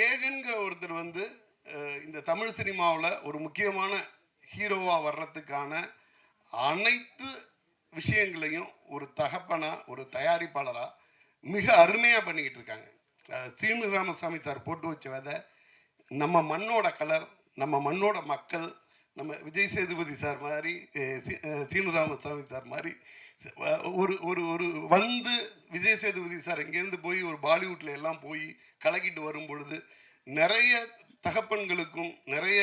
ஏகன்கிற ஒருத்தர் வந்து இந்த தமிழ் சினிமாவில் ஒரு முக்கியமான ஹீரோவாக வர்றதுக்கான அனைத்து விஷயங்களையும் ஒரு தகப்பனா ஒரு தயாரிப்பாளராக மிக அருமையாக பண்ணிக்கிட்டு இருக்காங்க. சீனு ராமசாமி சார் போட்டு வச்ச விதை, நம்ம மண்ணோட கலர், நம்ம மண்ணோட மக்கள், நம்ம விஜய் சேதுபதி சார் மாதிரி, சீனு ராமசாமி சார் மாதிரி ஒரு ஒரு ஒரு வந்து விஜய் சேதுபதி சார் இங்கேருந்து போய் ஒரு பாலிவுட்டில் எல்லாம் போய் கலக்கிட்டு வரும் பொழுது நிறைய தகப்பன்களுக்கும் நிறைய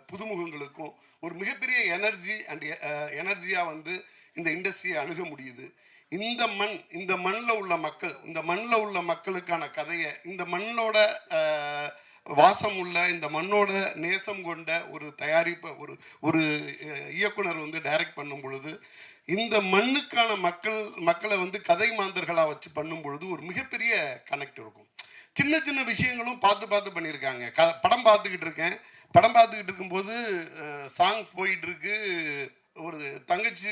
புதுமுகங்களுக்கும் ஒரு மிகப்பெரிய எனர்ஜியாக வந்து இந்த இண்டஸ்ட்ரியை அணுக முடியுது. இந்த மண்ணில் உள்ள மக்கள், இந்த மண்ணில் உள்ள மக்களுக்கான கதையை, இந்த மண்ணோட வாசம் உள்ள, இந்த மண்ணோட நேசம் கொண்ட ஒரு தயாரிப்பை ஒரு இயக்குனர் வந்து டைரக்ட் பண்ணும் பொழுது, இந்த மண்ணுக்கான மக்களை வந்து கதை மாந்தர்களாக வச்சு பண்ணும் பொழுது ஒரு மிகப்பெரிய கனெக்ட் இருக்கும். சின்ன சின்ன விஷயங்களும் பார்த்து பண்ணியிருக்காங்க. படம் பார்த்துக்கிட்டு இருக்கும்போது சாங் போயிட்டு இருக்கு. ஒரு தங்கச்சி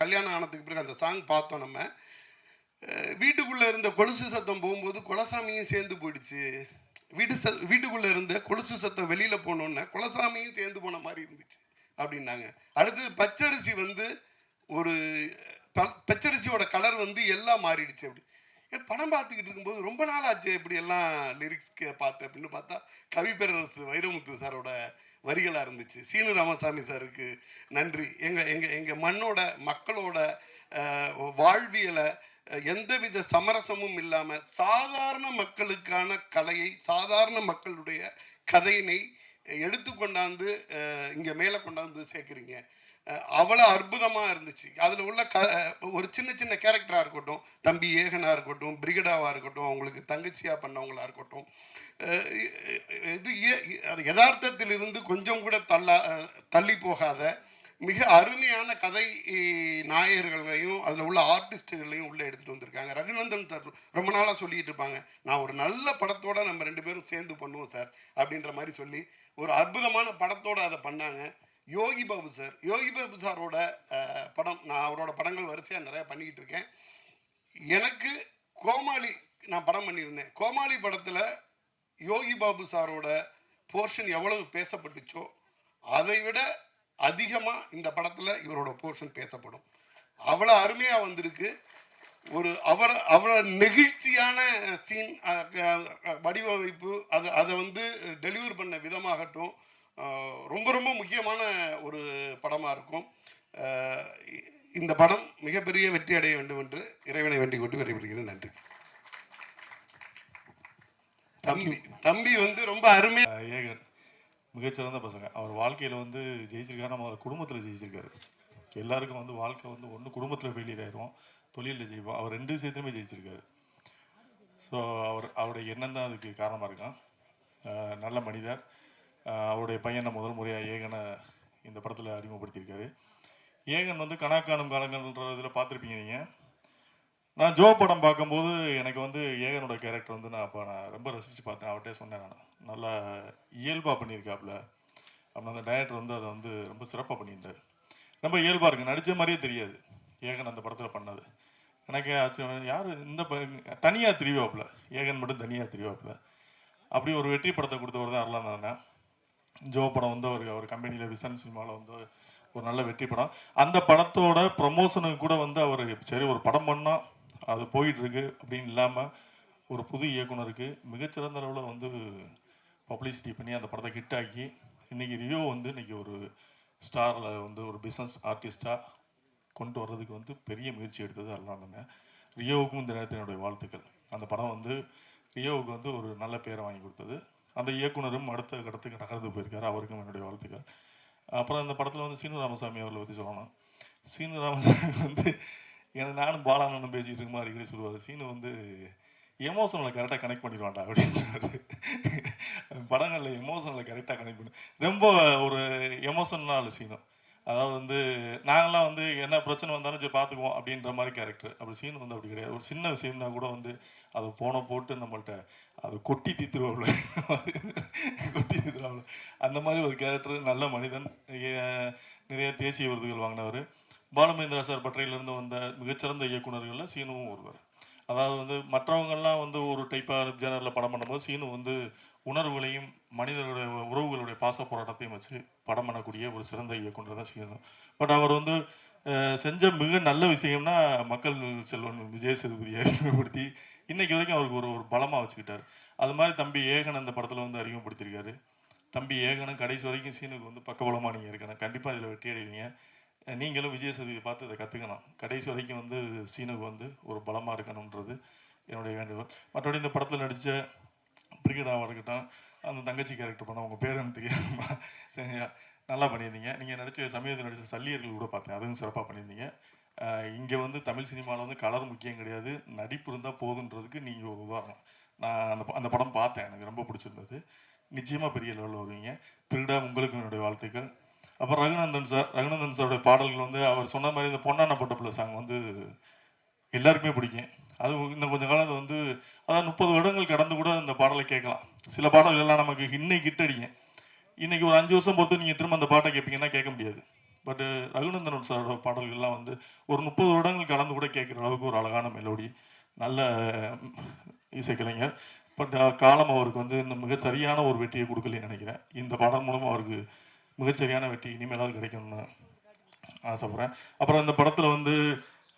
கல்யாணம் ஆனதுக்கு பிறகு அந்த சாங் பார்த்தோம். நம்ம வீட்டுக்குள்ளே இருந்த கொலுசு சத்தம் போகும்போது குலசாமியும் சேர்ந்து போயிடுச்சு. வீட்டுக்குள்ளே இருந்த கொலுசு சத்தம் வெளியில் போனோன்னே குலசாமியும் சேர்ந்து போன மாதிரி இருந்துச்சு அப்படின்னாங்க. அடுத்து பச்சரிசி வந்து ஒரு பச்சரிசியோட கலர் வந்து எல்லாம் மாறிடுச்சு. அப்படி படம் பார்த்துக்கிட்டு இருக்கும்போது ரொம்ப நாள் ஆச்சு இப்படி எல்லாம் லிரிக்ஸ்க்கு பார்த்து அப்படின்னு பார்த்தா கவி பேரரசு வைரமுத்து சாரோட வரிகளாக இருந்துச்சு. சீனு ராமசாமி சாருக்கு நன்றி. எங்கள் மண்ணோட மக்களோட வாழ்வியலை எந்தவித சமரசமும் இல்லாமல் சாதாரண மக்களுக்கான கலையை, சாதாரண மக்களுடைய கதையினை எடுத்துக்கொண்டாந்து இங்கே மேலே கொண்டாந்து சேர்க்குறீங்க. அவ்வளோ அற்புதமாக இருந்துச்சு. அதில் உள்ள ஒரு சின்ன கேரக்டராக இருக்கட்டும், தம்பி ஏகனாக இருக்கட்டும், பிரிகடாவாக இருக்கட்டும், அவங்களுக்கு தங்கச்சியாக பண்ணவங்களாக இருக்கட்டும், அது யதார்த்தத்திலிருந்து கொஞ்சம் கூட தள்ளி போகாத மிக அருமையான கதை நாயகர்களையும் அதில் உள்ள ஆர்டிஸ்ட்டுகளையும் உள்ளே எடுத்துகிட்டு வந்திருக்காங்க. ரகுநந்தன் சார் ரொம்ப நாளாக சொல்லிகிட்டு இருப்பாங்க, நான் ஒரு நல்ல படத்தோடு நம்ம 2 பேரும் சேர்ந்து பண்ணுவோம் சார் அப்படின்ற மாதிரி சொல்லி ஒரு அற்புதமான படத்தோடு அதை பண்ணாங்க. யோகி பாபு சாரோட படம், நான் அவரோட படங்கள் வரிசையாக நிறையா பண்ணிக்கிட்டு இருக்கேன். எனக்கு கோமாளி நான் படம் பண்ணியிருந்தேன். கோமாளி படத்தில் யோகி பாபு சாரோட போர்ஷன் எவ்வளவு பேசப்பட்டுச்சோ அதை விட அதிகமாக இந்த படத்தில் இவரோட போர்ஷன் பேசப்படும். அவ்வளோ அருமையாக வந்திருக்கு. அவரோட நெகிழ்ச்சியான சீன் வடிவமைப்பு, அதை வந்து டெலிவர் பண்ண விதமாகட்டும் ரொம்ப முக்கியமான ஒரு படமாக இருக்கும். இந்த படம் மிகப்பெரிய வெற்றி அடைய வேண்டும் என்று இறைவனை வேண்டிக் கொண்டு விரைவிடுகிறேன். நன்றி. தம்பி வந்து ரொம்ப அருமையாக, ஏகன் மிகச்சிறந்த பசங்க. அவர் வாழ்க்கையில் வந்து ஜெயிச்சிருக்காரு, நம்ம குடும்பத்தில் ஜெயிச்சிருக்காரு. எல்லாருக்கும் வந்து வாழ்க்கை வந்து ஒன்று குடும்பத்தில் ஃபெயிலியர் ஆயிரும், தொழிலில் ஜெயிப்போம். அவர் 2 விஷயத்துலையுமே ஜெயிச்சிருக்காரு. ஸோ அவருடைய எண்ணம் தான் அதுக்கு காரணமாக இருக்கான். நல்ல மனிதர். அவருடைய பையனை முதல் முறையாக ஏகனை இந்த படத்தில் அறிமுகப்படுத்தியிருக்காரு. ஏகன் வந்து கணக்கானும் காலங்கள்ன்றதில் பார்த்துருப்பீங்க நீங்கள். நான் ஜோ படம் பார்க்கும்போது எனக்கு வந்து ஏகனோட கேரக்டர் வந்து நான் ரொம்ப ரசித்து பார்த்தேன். அவர்கிட்ட சொன்னேன், நான் நல்லா இயல்பாக பண்ணியிருக்காப்புல அப்படின்னு. அந்த டைரக்டர் வந்து அதை வந்து ரொம்ப சிறப்பாக பண்ணியிருந்தார். ரொம்ப இயல்பாக இருக்குது, நடித்த மாதிரியே தெரியாது ஏகன் அந்த படத்தில் பண்ணது. எனக்கு யார் இந்த தனியாக திரிவாப்புல, ஏகன் மட்டும் தனியாக திரிவாப்புல. அப்படி ஒரு வெற்றி படத்தை கொடுத்தவர் தான் அருளான் தானே. ஜோ படம் வந்து அவர் கம்பெனியில் விசன் சினிமாவில் வந்து ஒரு நல்ல வெற்றி படம். அந்த படத்தோட ப்ரமோஷனுக்கு கூட வந்து அவர் சரி ஒரு படம் பண்ணால் அது போயிட்டுருக்கு அப்படின்னு இல்லாமல் ஒரு புது இயக்குனருக்கு மிகச்சிறந்த அளவில் வந்து பப்ளிசிட்டி பண்ணி அந்த படத்தை ஹிட் ஆக்கி இன்றைக்கி ரியோ வந்து இன்றைக்கி ஒரு ஸ்டாரில் வந்து ஒரு பிஸ்னஸ் ஆர்டிஸ்டாக கொண்டு வர்றதுக்கு வந்து பெரிய முயற்சி எடுத்தது அதெல்லாம் தானே. ரியோவுக்கும் இந்த நேரத்தில் என்னுடைய வாழ்த்துக்கள். அந்த படம் வந்து ரியோவுக்கு வந்து ஒரு நல்ல பேரை வாங்கி கொடுத்தது. அந்த இயக்குனரும் அடுத்த கடத்துக்கு நகர்ந்து போயிருக்காரு, அவருக்கும் என்னுடைய வாழ்த்துக்கள். அப்புறம் அந்த படத்தில் வந்து சீனு ராமசாமி அவர்களை பற்றி சொல்லணும். சீனு ராமசாமி வந்து எனக்கு நானும் பாலானனும் பேசிகிட்டு இருக்குமா அடிக்கடி சொல்லுவார், சீனு வந்து எமோஷனலை கரெக்டாக கனெக்ட் பண்ணிடுவான்டா அப்படின்றாரு. படங்களில் எமோஷனலை கரெக்டாக கனெக்ட் பண்ணி ரொம்ப ஒரு எமோஷனல் சீனு. அதாவது வந்து நாங்கள்லாம் வந்து என்ன பிரச்சனை வந்தாலும் சரி பார்த்துக்குவோம் அப்படின்ற மாதிரி கேரக்டர். அப்படி சீன் வந்து அப்படி கிடையாது. ஒரு சின்ன விஷயம்னா கூட வந்து அதை போட்டு நம்மள்கிட்ட அதை கொட்டி தீத்துருவாப்புல அந்த மாதிரி ஒரு கேரக்டர். நல்ல மனிதன், நிறைய தேசிய விருதுகள் வாங்கினவர். பாலுமகேந்திரா சார் பட்டறையிலிருந்து வந்த மிகச்சிறந்த இயக்குநர்களில் சீனுவும் ஒருவர். அதாவது வந்து மற்றவங்கெல்லாம் வந்து ஒரு டைப்பாக ஜேனரில் படம் பண்ணும்போது சீனு வந்து உணர்வுகளையும் மனிதர்களுடைய உறவுகளுடைய பாச போராட்டத்தையும் வச்சு படம் பண்ணக்கூடிய ஒரு சிறந்த இயக்குனர் தான் சீனு. பட் அவர் வந்து செஞ்ச மிக நல்ல விஷயம்னா மக்கள் செல்வன் விஜய் சேதுபதியை அறிமுகப்படுத்தி இன்னைக்கு வரைக்கும் அவருக்கு ஒரு ஒரு பலமாக வச்சுக்கிட்டார். அது மாதிரி தம்பி ஏகன் அந்த படத்தில் வந்து அறிமுகப்படுத்தியிருக்காரு. தம்பி ஏகனும் கடைசி வரைக்கும் சீனுக்கு வந்து பக்கபலமாக நீங்கள் இருக்கணும். கண்டிப்பாக இதில் வெற்றி அடைவீங்க. நீங்களும் விஜய் சேதுபதியை பார்த்து இதை கற்றுக்கணும். கடைசி வரைக்கும் வந்து சீனுக்கு வந்து ஒரு பலமாக இருக்கணுன்றது என்னுடைய வேண்டுகோள். மற்றபடி இந்த படத்தில் நடித்த பிரிகேடாவாக இருக்கட்டும், அந்த தங்கச்சி கேரக்டர் பண்ண உங்கள் பேர் எனக்கு தெரியாம சரியா நல்லா பண்ணியிருந்தீங்க. நீங்கள் நடித்த சமயத்தில் நடித்த சல்லியர்கள் கூட பார்த்தேன், அதுவும் சிறப்பாக பண்ணியிருந்தீங்க. இங்கே வந்து தமிழ் சினிமாவில் வந்து கலர் முக்கியம் கிடையாது, நடிப்பு இருந்தால் போதுன்றதுக்கு நீங்கள் ஒரு உதாரணம். நான் அந்த படம் பார்த்தேன், எனக்கு ரொம்ப பிடிச்சிருந்தது. நிச்சயமாக பெரிய லெவலில் வருவீங்க. திருடா உங்களுக்கு என்னுடைய வாழ்த்துக்கள். அப்புறம் ரகுநந்தன் சாரோட பாடல்கள் வந்து அவர் சொன்ன மாதிரி இந்த பொன்னான பொட்டப்புள்ள சாங் வந்து எல்லாருக்குமே பிடிக்கும். அது இன்னும் கொஞ்சம் காலம் வந்து அதாவது 30 வருடங்கள் கடந்து கூட இந்த பாடலை கேட்கலாம். சில பாடல்கள் எல்லாம் நமக்கு இன்னைக்கு கிட்டடிங்க. இன்னைக்கு ஒரு 5 வருஷம் பொறுத்து நீங்கள் திரும்ப அந்த பாட்டை கேட்பீங்கன்னா கேட்க முடியாது. பட் ரகுநந்தன் சாரோட பாடல்கள்லாம் வந்து ஒரு 30 வருடங்கள் கடந்து கூட கேட்குற அளவுக்கு ஒரு அழகான மெலோடி, நல்ல இசைக்கலைஞர். பட் காலம் அவருக்கு வந்து இன்னும் மிக சரியான ஒரு வெற்றியை கொடுக்கலன்னு நினைக்கிறேன். இந்த பாடல் மூலம் அவருக்கு மிகச்சரியான வெற்றி இனிமேலாவது கிடைக்கணும்னு ஆசைப்பட்றேன். அப்புறம் இந்த படத்தில் வந்து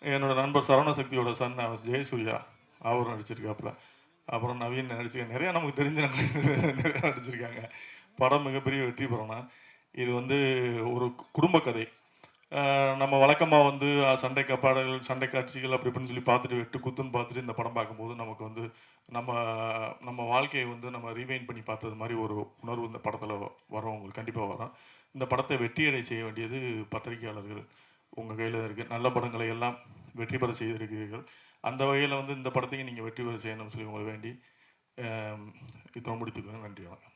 என்னோட நண்பர் சரவண சக்தியோட சன் ஜெயசூர்யா அவர் நடிச்சிருக்காப்புல. அப்புறம் நவீன் நடிச்சிருக்காங்க. நிறையா நமக்கு தெரிஞ்ச நிறையா நடிச்சிருக்காங்க. படம் மிகப்பெரிய வெற்றி பெறணும். இது வந்து ஒரு குடும்ப கதை. நம்ம வழக்கமாக வந்து சண்டை பாடல்கள், சண்டை காட்சிகள் அப்படி இப்படின்னு சொல்லி பார்த்துட்டு வெட்டு குத்துன்னு பார்த்துட்டு இந்த படம் பார்க்கும்போது நமக்கு வந்து நம்ம வாழ்க்கையை வந்து நம்ம ரீவைண்ட் பண்ணி பார்த்தது மாதிரி ஒரு உணர்வு இந்த படத்தில் வரும். உங்களுக்கு கண்டிப்பாக வரும். இந்த படத்தை வெற்றியடை செய்ய வேண்டியது பத்திரிகையாளர்கள் உங்கள் கையில் இருக்குது. நல்ல படங்களை எல்லாம் வெற்றி பெற செய்திருக்கிறீர்கள். அந்த வகையில் வந்து இந்த படத்தையும் நீங்கள் வெற்றி பெற செய்யணும்னு சொல்லி உங்களை வேண்டி இத்தனை முடித்துக்கிறேன். நன்றி, வணக்கம்.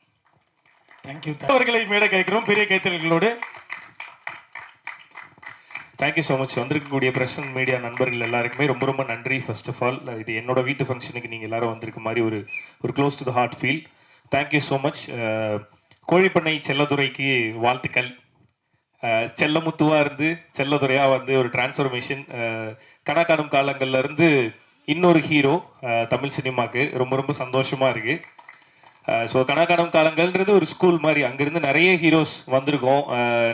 தேங்க்யூ. அவர்களை மேடை கேட்கிறோம் பெரிய கைத்தறல்களோடு. Thank you so much. வந்திருக்கக்கூடிய பிரஸ் அண்ட் மீடியா நண்பர்கள் எல்லாருக்குமே ரொம்ப ரொம்ப நன்றி. ஃபர்ஸ்ட் ஆஃப் ஆல், இது என்னோட வீட்டு ஃபங்க்ஷனுக்கு நீங்கள் எல்லாரும் வந்திருக்க மாதிரி ஒரு close to the heart feel. Thank you so much. கோழிப்பண்ணை செல்லதுரைக்கு வாழ்த்துக்கள். செல்லமுத்துவாக இருந்து செல்லதுரையாக வந்து ஒரு டிரான்ஸ்ஃபர்மேஷன். கணக்காணும் காலங்கள்ல இருந்து இன்னொரு ஹீரோ தமிழ் சினிமாவுக்கு ரொம்ப ரொம்ப சந்தோஷமாக இருக்குது. ஸோ கணக்காணும் காலங்கள்ன்றது ஒரு ஸ்கூல் மாதிரி. அங்கேருந்து நிறைய ஹீரோஸ் வந்திருக்கோம்,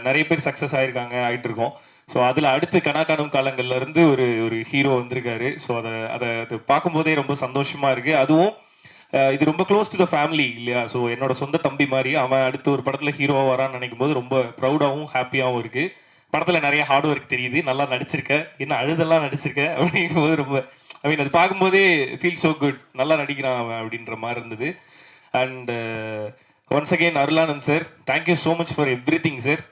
நிறைய பேர் சக்ஸஸ் ஆகிட்டு இருக்கோம். ஸோ அதில் அடுத்து கணக்காணும் காலங்கள்ல இருந்து ஒரு ஹீரோ வந்திருக்காரு. ஸோ அதை பார்க்கும்போதே ரொம்ப சந்தோஷமாக இருக்குது. அதுவும் இது ரொம்ப க்ளோஸ் டு த ஃபேமிலி இல்லையா? ஸோ என்னோட சொந்த தம்பி மாதிரி அவன் அடுத்து ஒரு படத்தில் ஹீரோவாக வரான்னு நினைக்கும் போது ரொம்ப ப்ரௌடாகவும் ஹாப்பியாகவும் இருக்குது. படத்தில் நிறைய ஹார்ட் ஒர்க் தெரியுது. நல்லா நடிச்சிருக்க, என்ன அழுதெல்லாம் நடிச்சிருக்க அப்படிங்கும்போது ரொம்ப அது பார்க்கும்போதே ஃபீல் ஸோ குட். நல்லா நடிக்கிறான் அவன் அப்படின்ற மாதிரி இருந்தது. And once again Arulanand sir, thank you so much for everything sir.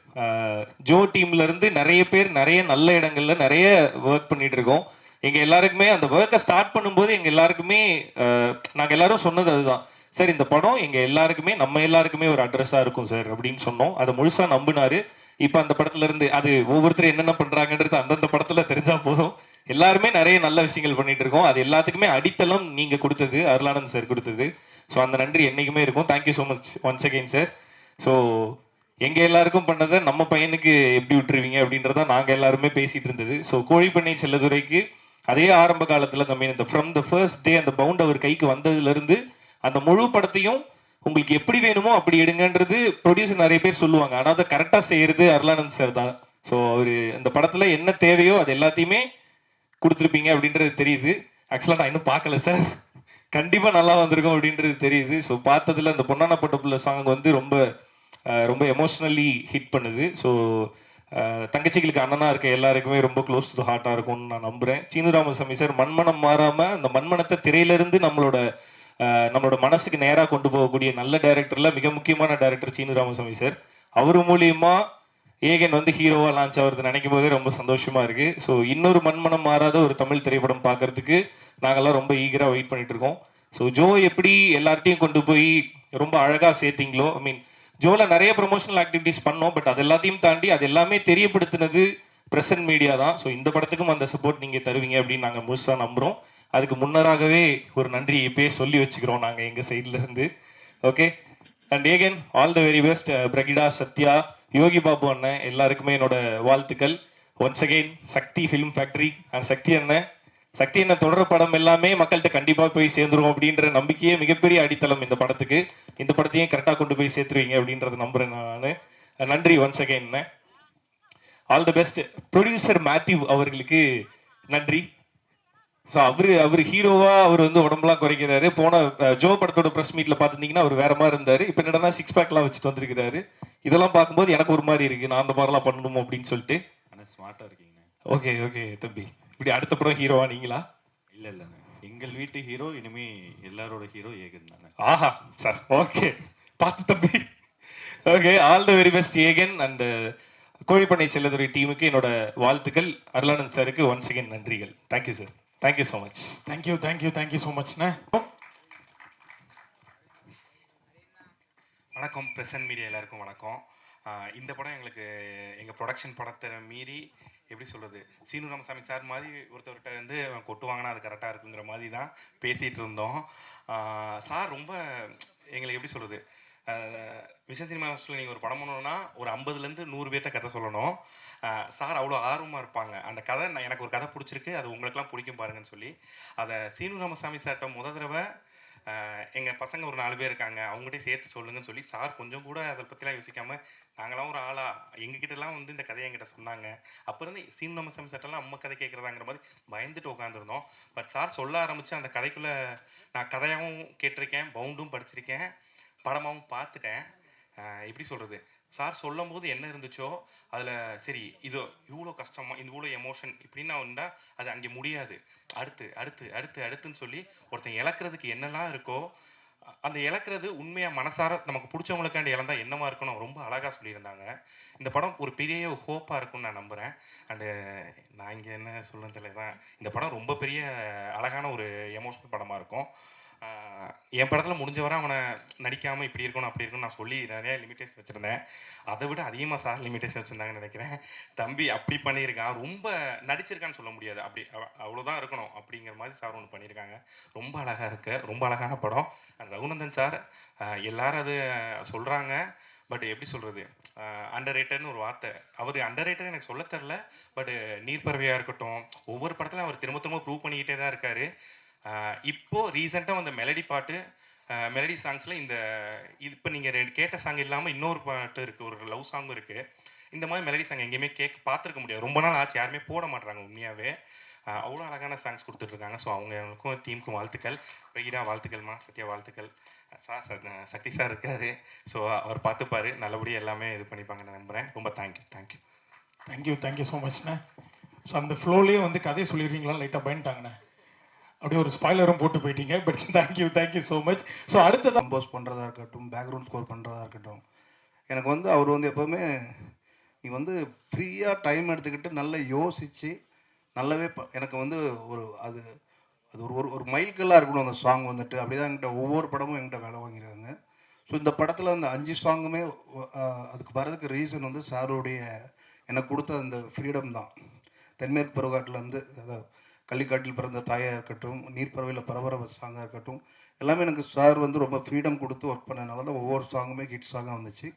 ஜோ டீம்லேருந்து நிறைய பேர் நிறைய நல்ல இடங்கள்ல நிறைய ஒர்க் பண்ணிட்டு இருக்கோம். எங்கள் எல்லாருக்குமே அந்த ஒர்க்கை ஸ்டார்ட் பண்ணும்போது எங்கள் எல்லாருக்குமே நாங்கள் எல்லாரும் சொன்னது அதுதான் சார், இந்த படம் எங்கள் எல்லாருக்குமே நம்ம எல்லாருக்குமே ஒரு அட்ரஸாக இருக்கும் சார் அப்படின்னு சொன்னோம். அதை முழுசாக நம்பினாரு. இப்போ அந்த படத்துல இருந்து அது ஒவ்வொருத்தரும் என்னென்ன பண்ணுறாங்கன்றது அந்தந்த படத்தில் தெரிஞ்சால் போதும். எல்லாருமே நிறைய நல்ல விஷயங்கள் பண்ணிட்டு இருக்கோம். அது எல்லாத்துக்குமே அடித்தளம் நீங்கள் கொடுத்தது, அருளானந்த் சார் கொடுத்தது. ஸோ அந்த நன்றி என்றைக்குமே இருக்கும். Thank you so much once again sir. So எங்கள் எல்லாருக்கும் பண்ணதை நம்ம பையனுக்கு எப்படி விட்டுருவீங்க அப்படின்றத நாங்கள் எல்லாருமே பேசிகிட்டு இருந்தது. ஸோ கோழிப்பண்ணை செல்லதுரைக்கு அதே ஆரம்ப காலத்தில் இந்த ஃப்ரம் த ஃபர்ஸ்ட் டே அந்த பவுண்ட் அவர் கைக்கு வந்ததுலேருந்து அந்த முழு படத்தையும் உங்களுக்கு எப்படி வேணுமோ அப்படி எடுங்கன்றது ப்ரொடியூசர் நிறைய பேர் சொல்லுவாங்க. ஆனால் அதை கரெக்டாக செய்கிறது அருளானந்த் சார் தான். ஸோ அவர் அந்த படத்தில் என்ன தேவையோ அது எல்லாத்தையுமே கொடுத்துருப்பீங்க அப்படின்றது தெரியுது. ஆக்சுவலாக நான் இன்னும் பார்க்கல சார், கண்டிப்பாக நல்லா வந்திருக்கும் அப்படின்றது தெரியுது. ஸோ பார்த்ததில் அந்த பொன்னான பொட்டப்புள்ள சாங் வந்து ரொம்ப ரொம்ப எமோஷ்னலி ஹிட் பண்ணுது. ஸோ தங்கச்சிகளுக்கு அண்ணனா இருக்க எல்லாருக்குமே ரொம்ப க்ளோஸ் டு த ஹார்ட்டாக இருக்கும்னு நான் நம்புகிறேன். சீனு ராமசாமி சார் மண்மனம் மாறாமல் அந்த மண்மனத்தை திரையிலிருந்து நம்மளோட மனசுக்கு நேராக கொண்டு போகக்கூடிய நல்ல டைரக்டரில் மிக முக்கியமான டைரக்டர் சீனு ராமசாமி சார். அவர் மூலியமாக ஏகன் வந்து ஹீரோவாக லான்ச் ஆகிறது நினைக்கும் போதே ரொம்ப சந்தோஷமாக இருக்குது. ஸோ இன்னொரு மண்மனம் மாறாத ஒரு தமிழ் திரைப்படம் பார்க்கறதுக்கு நாங்கள்லாம் ரொம்ப ஈகராக வெயிட் பண்ணிட்டு இருக்கோம். ஸோ ஜோ எப்படி எல்லார்ட்டையும் கொண்டு போய் ரொம்ப அழகாக சேர்த்திங்களோ, ஜோவில் நிறைய ப்ரொமோஷனல் ஆக்டிவிட்டீஸ் பண்ணோம். பட் அது எல்லாத்தையும் தாண்டி அது எல்லாமே தெரியப்படுத்தினது பிரசன்ட் மீடியா தான். ஸோ இந்த படத்துக்கும் அந்த சப்போர்ட் நீங்கள் தருவீங்க அப்படின்னு நாங்கள் முழுசாக நம்புகிறோம். அதுக்கு முன்னராகவே ஒரு நன்றி இப்பயே சொல்லி வச்சுக்கிறோம் நாங்கள் எங்கள் சைட்லேருந்து. Okay, and again all the very best. Brigida, Sathya, Yogi Babu அண்ணன் எல்லாருக்குமே என்னோட வாழ்த்துக்கள். Once again Sakthi film factory and Sakthi அண்ணன் சக்தி என்ன தொடர் படம் எல்லாமே மக்கள்கிட்ட கண்டிப்பா போய் சேர்ந்துரும் அப்படின்ற நம்பிக்கையே மிகப்பெரிய அடித்தளம் இந்த படத்துக்கு. இந்த படத்தையும் கரெக்டாக கொண்டு போய் சேர்த்துருவீங்க அப்படின்றத நம்புறேன் நான். நன்றி once again. All the best. Producer Mathew அவர்களுக்கு நன்றி. ஸோ அவர் ஹீரோவா அவர் வந்து உடம்புலாம் குறைக்கிறாரு. போன ஜோ படத்தோட ப்ரெஸ் மீட்ல பார்த்துருந்தீங்கன்னா அவர் வேற மாதிரி இருந்தாரு. இப்போ என்னடா 6 பேக்லாம் வச்சுட்டு வந்திருக்கிறாரு. இதெல்லாம் பார்க்கும்போது எனக்கு ஒரு மாதிரி இருக்கு, நான் அந்த மாதிரிலாம் பண்ணணும் அப்படின்னு சொல்லிட்டு. ஆனால் ஸ்மார்ட்டாக இருக்கீங்க. ஓகே ஓகே தம்பி, இப்படி அடுத்த படம் ஹீரோவா நீங்களா? இல்லை இல்லைண்ணே, எங்கள் வீட்டு ஹீரோ இனிமே எல்லாரோட ஹீரோ ஏகன் தானே. ஆஹா சார், ஓகே பார்த்து தம்பி. Okay, all the very best Egan. And Kozhipannai Chelladurai டீமுக்கு என்னோட வாழ்த்துக்கள். அருளானந்த் சாருக்கு ஒன்ஸ் அகைன் நன்றிகள். Thank you sir, thank you so much. Thank you so மச்ண்ணே. வணக்கம் பிரசன்ட் மீடியா எல்லாருக்கும் வணக்கம். இந்த படம் எங்களுக்கு எங்கள் ப்ரொடக்ஷன் படத்தை மீறி எப்படி சொல்கிறது, சீனு ராமசாமி சார் மாதிரி ஒருத்தர்கிட்ட வந்து கொட்டுவாங்கன்னா அது கரெக்டாக இருக்குங்கிற மாதிரி தான் பேசிகிட்டு இருந்தோம். சார் ரொம்ப எங்களுக்கு எப்படி சொல்கிறது, விஷன் சினிமா ஹவுஸில் நீங்கள் ஒரு படம் பண்ணணுன்னா ஒரு 50லேருந்து 100 பேர்கிட்ட கதை சொல்லணும். சார் அவ்வளோ ஆர்வமாக இருப்பாங்க. அந்த கதை எனக்கு ஒரு கதை பிடிச்சிருக்கு, அது உங்களுக்குலாம் பிடிக்கும் பாருங்கன்னு சொல்லி அதை சீனு ராமசாமி சார்கிட்ட முத தடவை எங்கள் பசங்க ஒரு 4 பேர் இருக்காங்க, அவங்ககிட்ட சேர்த்து சொல்லுங்கன்னு சொல்லி சார் கொஞ்சம் கூட அதை பற்றிலாம் யோசிக்காமல் நாங்களாம் ஒரு ஆளா எங்ககிட்டலாம் வந்து இந்த கதையை என்கிட்ட சொன்னாங்க. அப்போ இருந்து சீனு ராமசாமி சார்ட்டெல்லாம் அம்மா கதை கேட்குறதாங்கிற மாதிரி பயந்துட்டு உட்காந்துருந்தோம். பட் சார் சொல்ல ஆரம்பித்து அந்த கதைக்குள்ளே நான் கதையாகவும் கேட்டிருக்கேன், பவுண்டும் படிச்சிருக்கேன், படமாகவும் பார்த்துட்டேன். எப்படி சொல்கிறது, சார் சொல்லும் போது என்ன இருந்துச்சோ அதில் சரி இது இவ்வளோ கஷ்டமாக இவ்வளோ எமோஷன் இப்படின்னா வந்தால் அது அங்கே முடியாது, அடுத்து அடுத்து அடுத்து அடுத்துன்னு சொல்லி ஒருத்தன் இழக்கிறதுக்கு என்னெல்லாம் இருக்கோ அந்த இழக்கிறது உண்மையாக மனசார நமக்கு பிடிச்சவங்களுக்காண்டி இழந்தால் என்னமா இருக்கணும் ரொம்ப அழகாக சொல்லியிருந்தாங்க. இந்த படம் ஒரு பெரிய ஹோப்பாக இருக்கும்னு நான் நம்புகிறேன். அண்டு நான் இங்கே என்ன சொல்லுன்னு தெரியல தான், இந்த படம் ரொம்ப பெரிய அழகான ஒரு எமோஷனல் படமாக இருக்கும். என் படத்தில் முடிஞ்ச வரை அவனை நடிக்காமல் இப்படி இருக்கணும் அப்படி இருக்கணும் நான் சொல்லி நிறையா லிமிட்டேஷன் வச்சுருந்தேன். அதை விட அதிகமாக சார் லிமிட்டேஷன் வச்சுருந்தாங்கன்னு நினைக்கிறேன். தம்பி அப்படி பண்ணியிருக்கான், ரொம்ப நடிச்சிருக்கான்னு சொல்ல முடியாது, அப்படி அவ்வளோதான் இருக்கணும் அப்படிங்கிற மாதிரி சார் ஒன்று பண்ணியிருக்காங்க. ரொம்ப அழகாக இருக்குது, ரொம்ப அழகான படம். ரகுநந்தன் சார் எல்லாரும் அது சொல்கிறாங்க, பட் எப்படி சொல்கிறது, அண்டர் ரேட்டட்னு ஒரு வார்த்தை, அவர் அண்டர் ரேட்டட் எனக்கு சொல்ல தெரில. பட் நீர்ப்பறவையாக இருக்கட்டும், ஒவ்வொரு படத்துலையும் அவர் திரும்ப திரும்ப ப்ரூவ் பண்ணிக்கிட்டே தான் இருக்கார். இப்போது ரீசெண்டாக வந்த மெலடி பாட்டு, மெலடி சாங்ஸில் இந்த இப்போ நீங்கள் கேட்ட சாங் இல்லாமல் இன்னொரு பாட்டு இருக்குது, ஒரு லவ் சாங்கும் இருக்குது. இந்த மாதிரி மெலடி சாங் எங்கேயுமே பார்த்துருக்க முடியாது, ரொம்ப நாள் ஆச்சு, யாருமே போட மாட்டுறாங்க உண்மையாகவே. அவ்வளோ அழகான சாங்ஸ் கொடுத்துட்ருக்காங்க. ஸோ அவங்களுக்கும் டீமுக்கும் வாழ்த்துக்கள். வெகிரா வாழ்த்துக்கள்மா, சத்யா வாழ்த்துக்கள். சார் சக்தி சார் இருக்கார், ஸோ அவர் பார்த்துப்பார், நல்லபடியாக எல்லாமே இது பண்ணிப்பாங்கன்னு நம்புகிறேன். ரொம்ப தேங்க்யூ ஸோ மச்ண்ணே. ஸோ அந்த ஃப்ளோலேயே வந்து கதையை சொல்லிடுவீங்களா, லைட்டாக பயந்துட்டாங்கண்ணே, அப்படியே ஒரு ஸ்பாய்லரும் போட்டு போயிட்டீங்க. But thank you so much. So அடுத்தது கம்போஸ் பண்ணுறதா இருக்கட்டும், பேக்ரவுண்ட் ஸ்கோர் பண்ணுறதா இருக்கட்டும், எனக்கு வந்து அவர் வந்து எப்போவுமே நீ வந்து ஃப்ரீயாக டைம் எடுத்துக்கிட்டு நல்லா யோசித்து நல்லாவே எனக்கு வந்து அது ஒரு மைல்கல்லாக இருக்கணும் அந்த சாங் வந்துட்டு. அப்படி தான் என்கிட்ட ஒவ்வொரு படமும் என்கிட்ட வேலை வாங்கிறாங்க. ஸோ இந்த படத்தில் அந்த 5 சாங்குமே அதுக்கு வரதுக்கு ரீசன் வந்து சாருடைய எனக்கு கொடுத்த அந்த ஃப்ரீடம் தான். தென்மேற்கு பருவகாட்டிலேருந்து அதாவது கள்ளிக்காட்டில் பிறந்த தாயாக இருக்கட்டும், நீர்ப்பறவையில் பரபரவ சாங்காக இருக்கட்டும், எல்லாமே எனக்கு சார் வந்து ரொம்ப ஃப்ரீடம் கொடுத்து ஒர்க் பண்ணனால தான் ஒவ்வொரு சாங்குமே ஹிட் சாங்காக வந்துச்சு.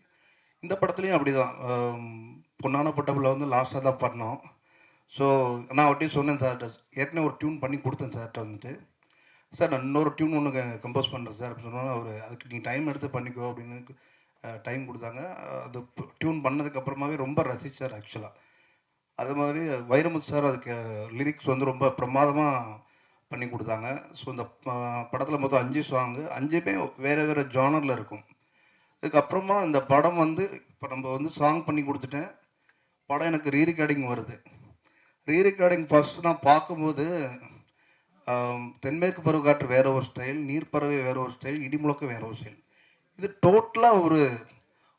இந்த படத்துலையும் அப்படி தான். பொன்னான பட்டபில் வந்து லாஸ்ட்டாக தான் பண்ணோம். ஸோ நான் அவர்கிட்டையும் சொன்னேன் சார்கிட்ட, ஏற்கனவே ஒரு டியூன் பண்ணி கொடுத்தேன் சார்கிட்ட வந்துட்டு, சார் நான் இன்னொரு டியூன் ஒன்று கம்போஸ் பண்ணுறேன் சார் அப்படின்னு சொன்னால், அவர் அதுக்கு நீங்கள் டைம் எடுத்து பண்ணிக்கோ அப்படின்னு டைம் கொடுத்தாங்க. அது டியூன் பண்ணதுக்கப்புறமாவே ரொம்ப ரசித்தார் ஆக்சுவலாக. அது மாதிரி வைரமுத்து சார் அதுக்கு லிரிக்ஸ் வந்து ரொம்ப பிரமாதமாக பண்ணி கொடுத்தாங்க. ஸோ இந்த படத்தில் மொத்தம் 5 சாங்கு, 5மே வேறு ஜானரில் இருக்கும். இதுக்கப்புறமா இந்த படம் வந்து இப்போ நம்ம வந்து சாங் பண்ணி கொடுத்துட்டேன், படம் எனக்கு ரீரெக்கார்டிங் வருது. ரீரெக்கார்டிங் ஃபஸ்ட்டு நான் பார்க்கும்போது தென்மேற்கு பருவக்காற்று வேறு ஒரு ஸ்டைல், நீர்ப்பறவை வேறு ஒரு ஸ்டைல், இடிமுழக்க வேறு ஒரு ஸ்டைல். இது டோட்டலாக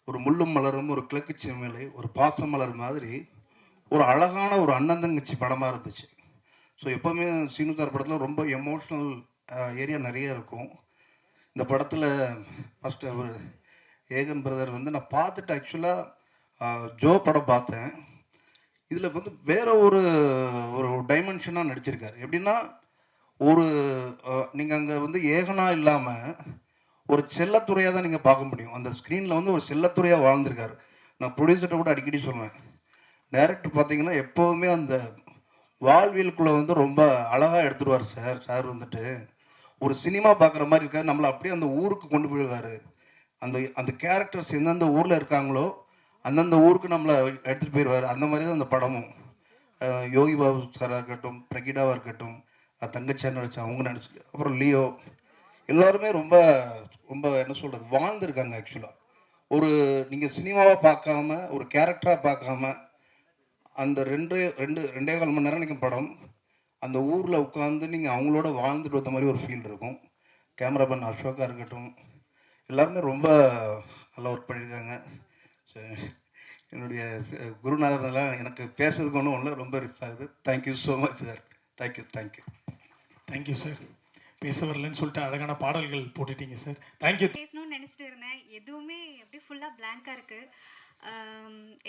ஒரு முள்ளும் மலரும், ஒரு கிழக்கு சிமிழை, ஒரு பாச மலர் மாதிரி ஒரு அழகான ஒரு அண்ணன் தங்கச்சி படமாக இருந்துச்சு. ஸோ எப்போவுமே சீனு சார் படத்தில் ரொம்ப எமோஷ்னல் ஏரியா நிறைய இருக்கும். இந்த படத்தில் ஃபஸ்ட்டு அவர் ஏகன் பிரதர் வந்து நான் பார்த்துட்டு ஆக்சுவலாக ஜோ படம் பார்த்தேன். இதில் வந்து வேறு ஒரு டைமென்ஷனாக நடிச்சிருக்காரு. எப்படின்னா நீங்கள் அங்கே வந்து ஏகனாக இல்லாமல் ஒரு செல்லத்துறையாக தான் நீங்கள் பார்க்க முடியும். அந்த ஸ்க்ரீனில் வந்து ஒரு செல்லத்துறையாக வாழ்ந்திருக்காரு. நான் ப்ரொடியூசர்கிட்ட கூட அடிக்கடி சொல்லுவேன், டைரக்டர் பார்த்தீங்கன்னா எப்போவுமே அந்த வாழ்வியலுக்குள்ளே வந்து ரொம்ப அழகாக எடுத்துருவார் சார். சார் வந்துட்டு ஒரு சினிமா பார்க்குற மாதிரி இருக்காது, நம்மளை அப்படியே அந்த ஊருக்கு கொண்டு போயிடுவார். அந்த அந்த கேரக்டர்ஸ் எந்தெந்த ஊரில் இருக்காங்களோ அந்தந்த ஊருக்கு நம்மளை எடுத்துகிட்டு போயிடுவார். அந்த மாதிரி தான் அந்த படமும். யோகி பாபு சாராக இருக்கட்டும், பிரகிடாவாக இருக்கட்டும், தங்கச்சியாக நடிச்சா அவங்க நடிச்சு, அப்புறம் லியோ, எல்லாருமே ரொம்ப ரொம்ப என்ன சொல்கிறது, வாழ்ந்துருக்காங்க ஆக்சுவலாக. ஒரு நீங்கள் சினிமாவை பார்க்காம ஒரு கேரக்டராக பார்க்காம அந்த ரெண்டே கால் மணி நேரம் நீங்கள் படம் அந்த ஊரில் உட்காந்து நீங்கள் அவங்களோட வாழ்ந்துட்டு வந்த மாதிரி ஒரு ஃபீல் இருக்கும். கேமராமேன் அசோகா இருக்கட்டும், எல்லாருமே ரொம்ப நல்லா ஒர்க் பண்ணியிருக்காங்க. என்னுடைய குருநாதர்லாம் எனக்கு பேசுறதுக்கு ஒன்றும் இல்லை, ரொம்ப ரிஃப் ஆகுது. Thank you so much sir. Thank you. Thank you sir. பேச வரலன்னு சொல்லிட்டு அழகான பாடல்கள் போட்டுட்டீங்க சார். தேங்க்யூ. பேசணும்னு நினச்சிட்டு இருந்தேன், எதுவுமே அப்படியே ஃபுல்லாக பிளாங்காக இருக்குது.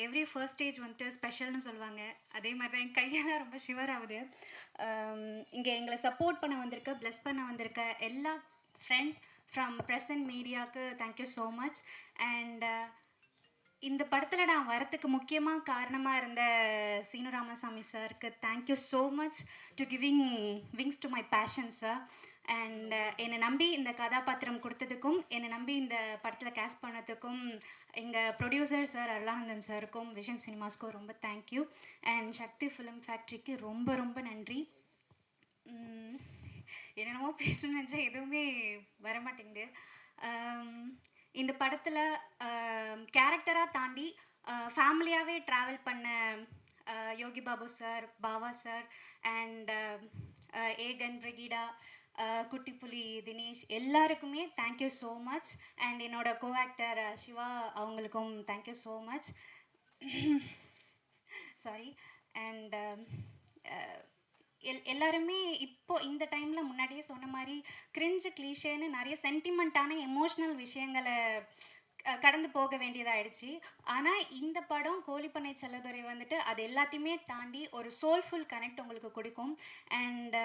எவ்ரி ஃபர்ஸ்ட் ஸ்டேஜ் வந்துட்டு ஸ்பெஷல்னு சொல்லுவாங்க, அதே மாதிரி தான் என் கையெல்லாம் ரொம்ப ஷிவர் ஆகுது. இங்கே எங்களை சப்போர்ட் பண்ண வந்திருக்க, ப்ளஸ் பண்ண வந்திருக்க எல்லா ஃப்ரெண்ட்ஸ் ஃப்ரம் ப்ரெசன்ட் மீடியாவுக்கு தேங்க்யூ ஸோ மச். அண்ட் இந்த படத்தில் நான் வரத்துக்கு முக்கியமாக காரணமாக இருந்த சீனு ராமசாமி சாருக்கு thank you so much to giving wings to my passion sir. And என்னை நம்பி இந்த கதாபாத்திரம் கொடுத்ததுக்கும், என்னை நம்பி இந்த படத்தில் கேஸ்ட் பண்ணதுக்கும் எங்கள் ப்ரொடியூசர் சார் அருளானந்தன் சாருக்கும், விஷன் சினிமாஸ்க்கும் ரொம்ப தேங்க்யூ. அண்ட் சக்தி ஃபிலிம் ஃபேக்ட்ரிக்கு ரொம்ப ரொம்ப நன்றி. என்னென்னமோ பேசணும்னு நினச்சா எதுவுமே வரமாட்டேங்குது. இந்த படத்தில் கேரக்டராக தாண்டி ஃபேமிலியாகவே ட்ராவல் பண்ண Yogi Babu sir, Bava sir, and Egan, Brigida, Kuttipuli, Dinesh, எல்லாருக்குமே தேங்க்யூ ஸோ மச். அண்ட் என்னோட கோ ஆக்டர் சிவா அவங்களுக்கும் thank you so much. Sorry. And எல்லாருமே இப்போ இந்த டைமில் முன்னாடியே சொன்ன மாதிரி கிரிஞ்சு கிளீஷேன்னு நிறைய சென்டிமெண்ட்டான எமோஷ்னல் விஷயங்களை கடந்து போக வேண்டியதாகிடுச்சு. ஆனால் இந்த படம் கோழிப்பண்ணை செல்லதுரை வந்துட்டு அது எல்லாத்தையுமே தாண்டி ஒரு சோல்ஃபுல் கனெக்ட் உங்களுக்கு கொடுக்கும். And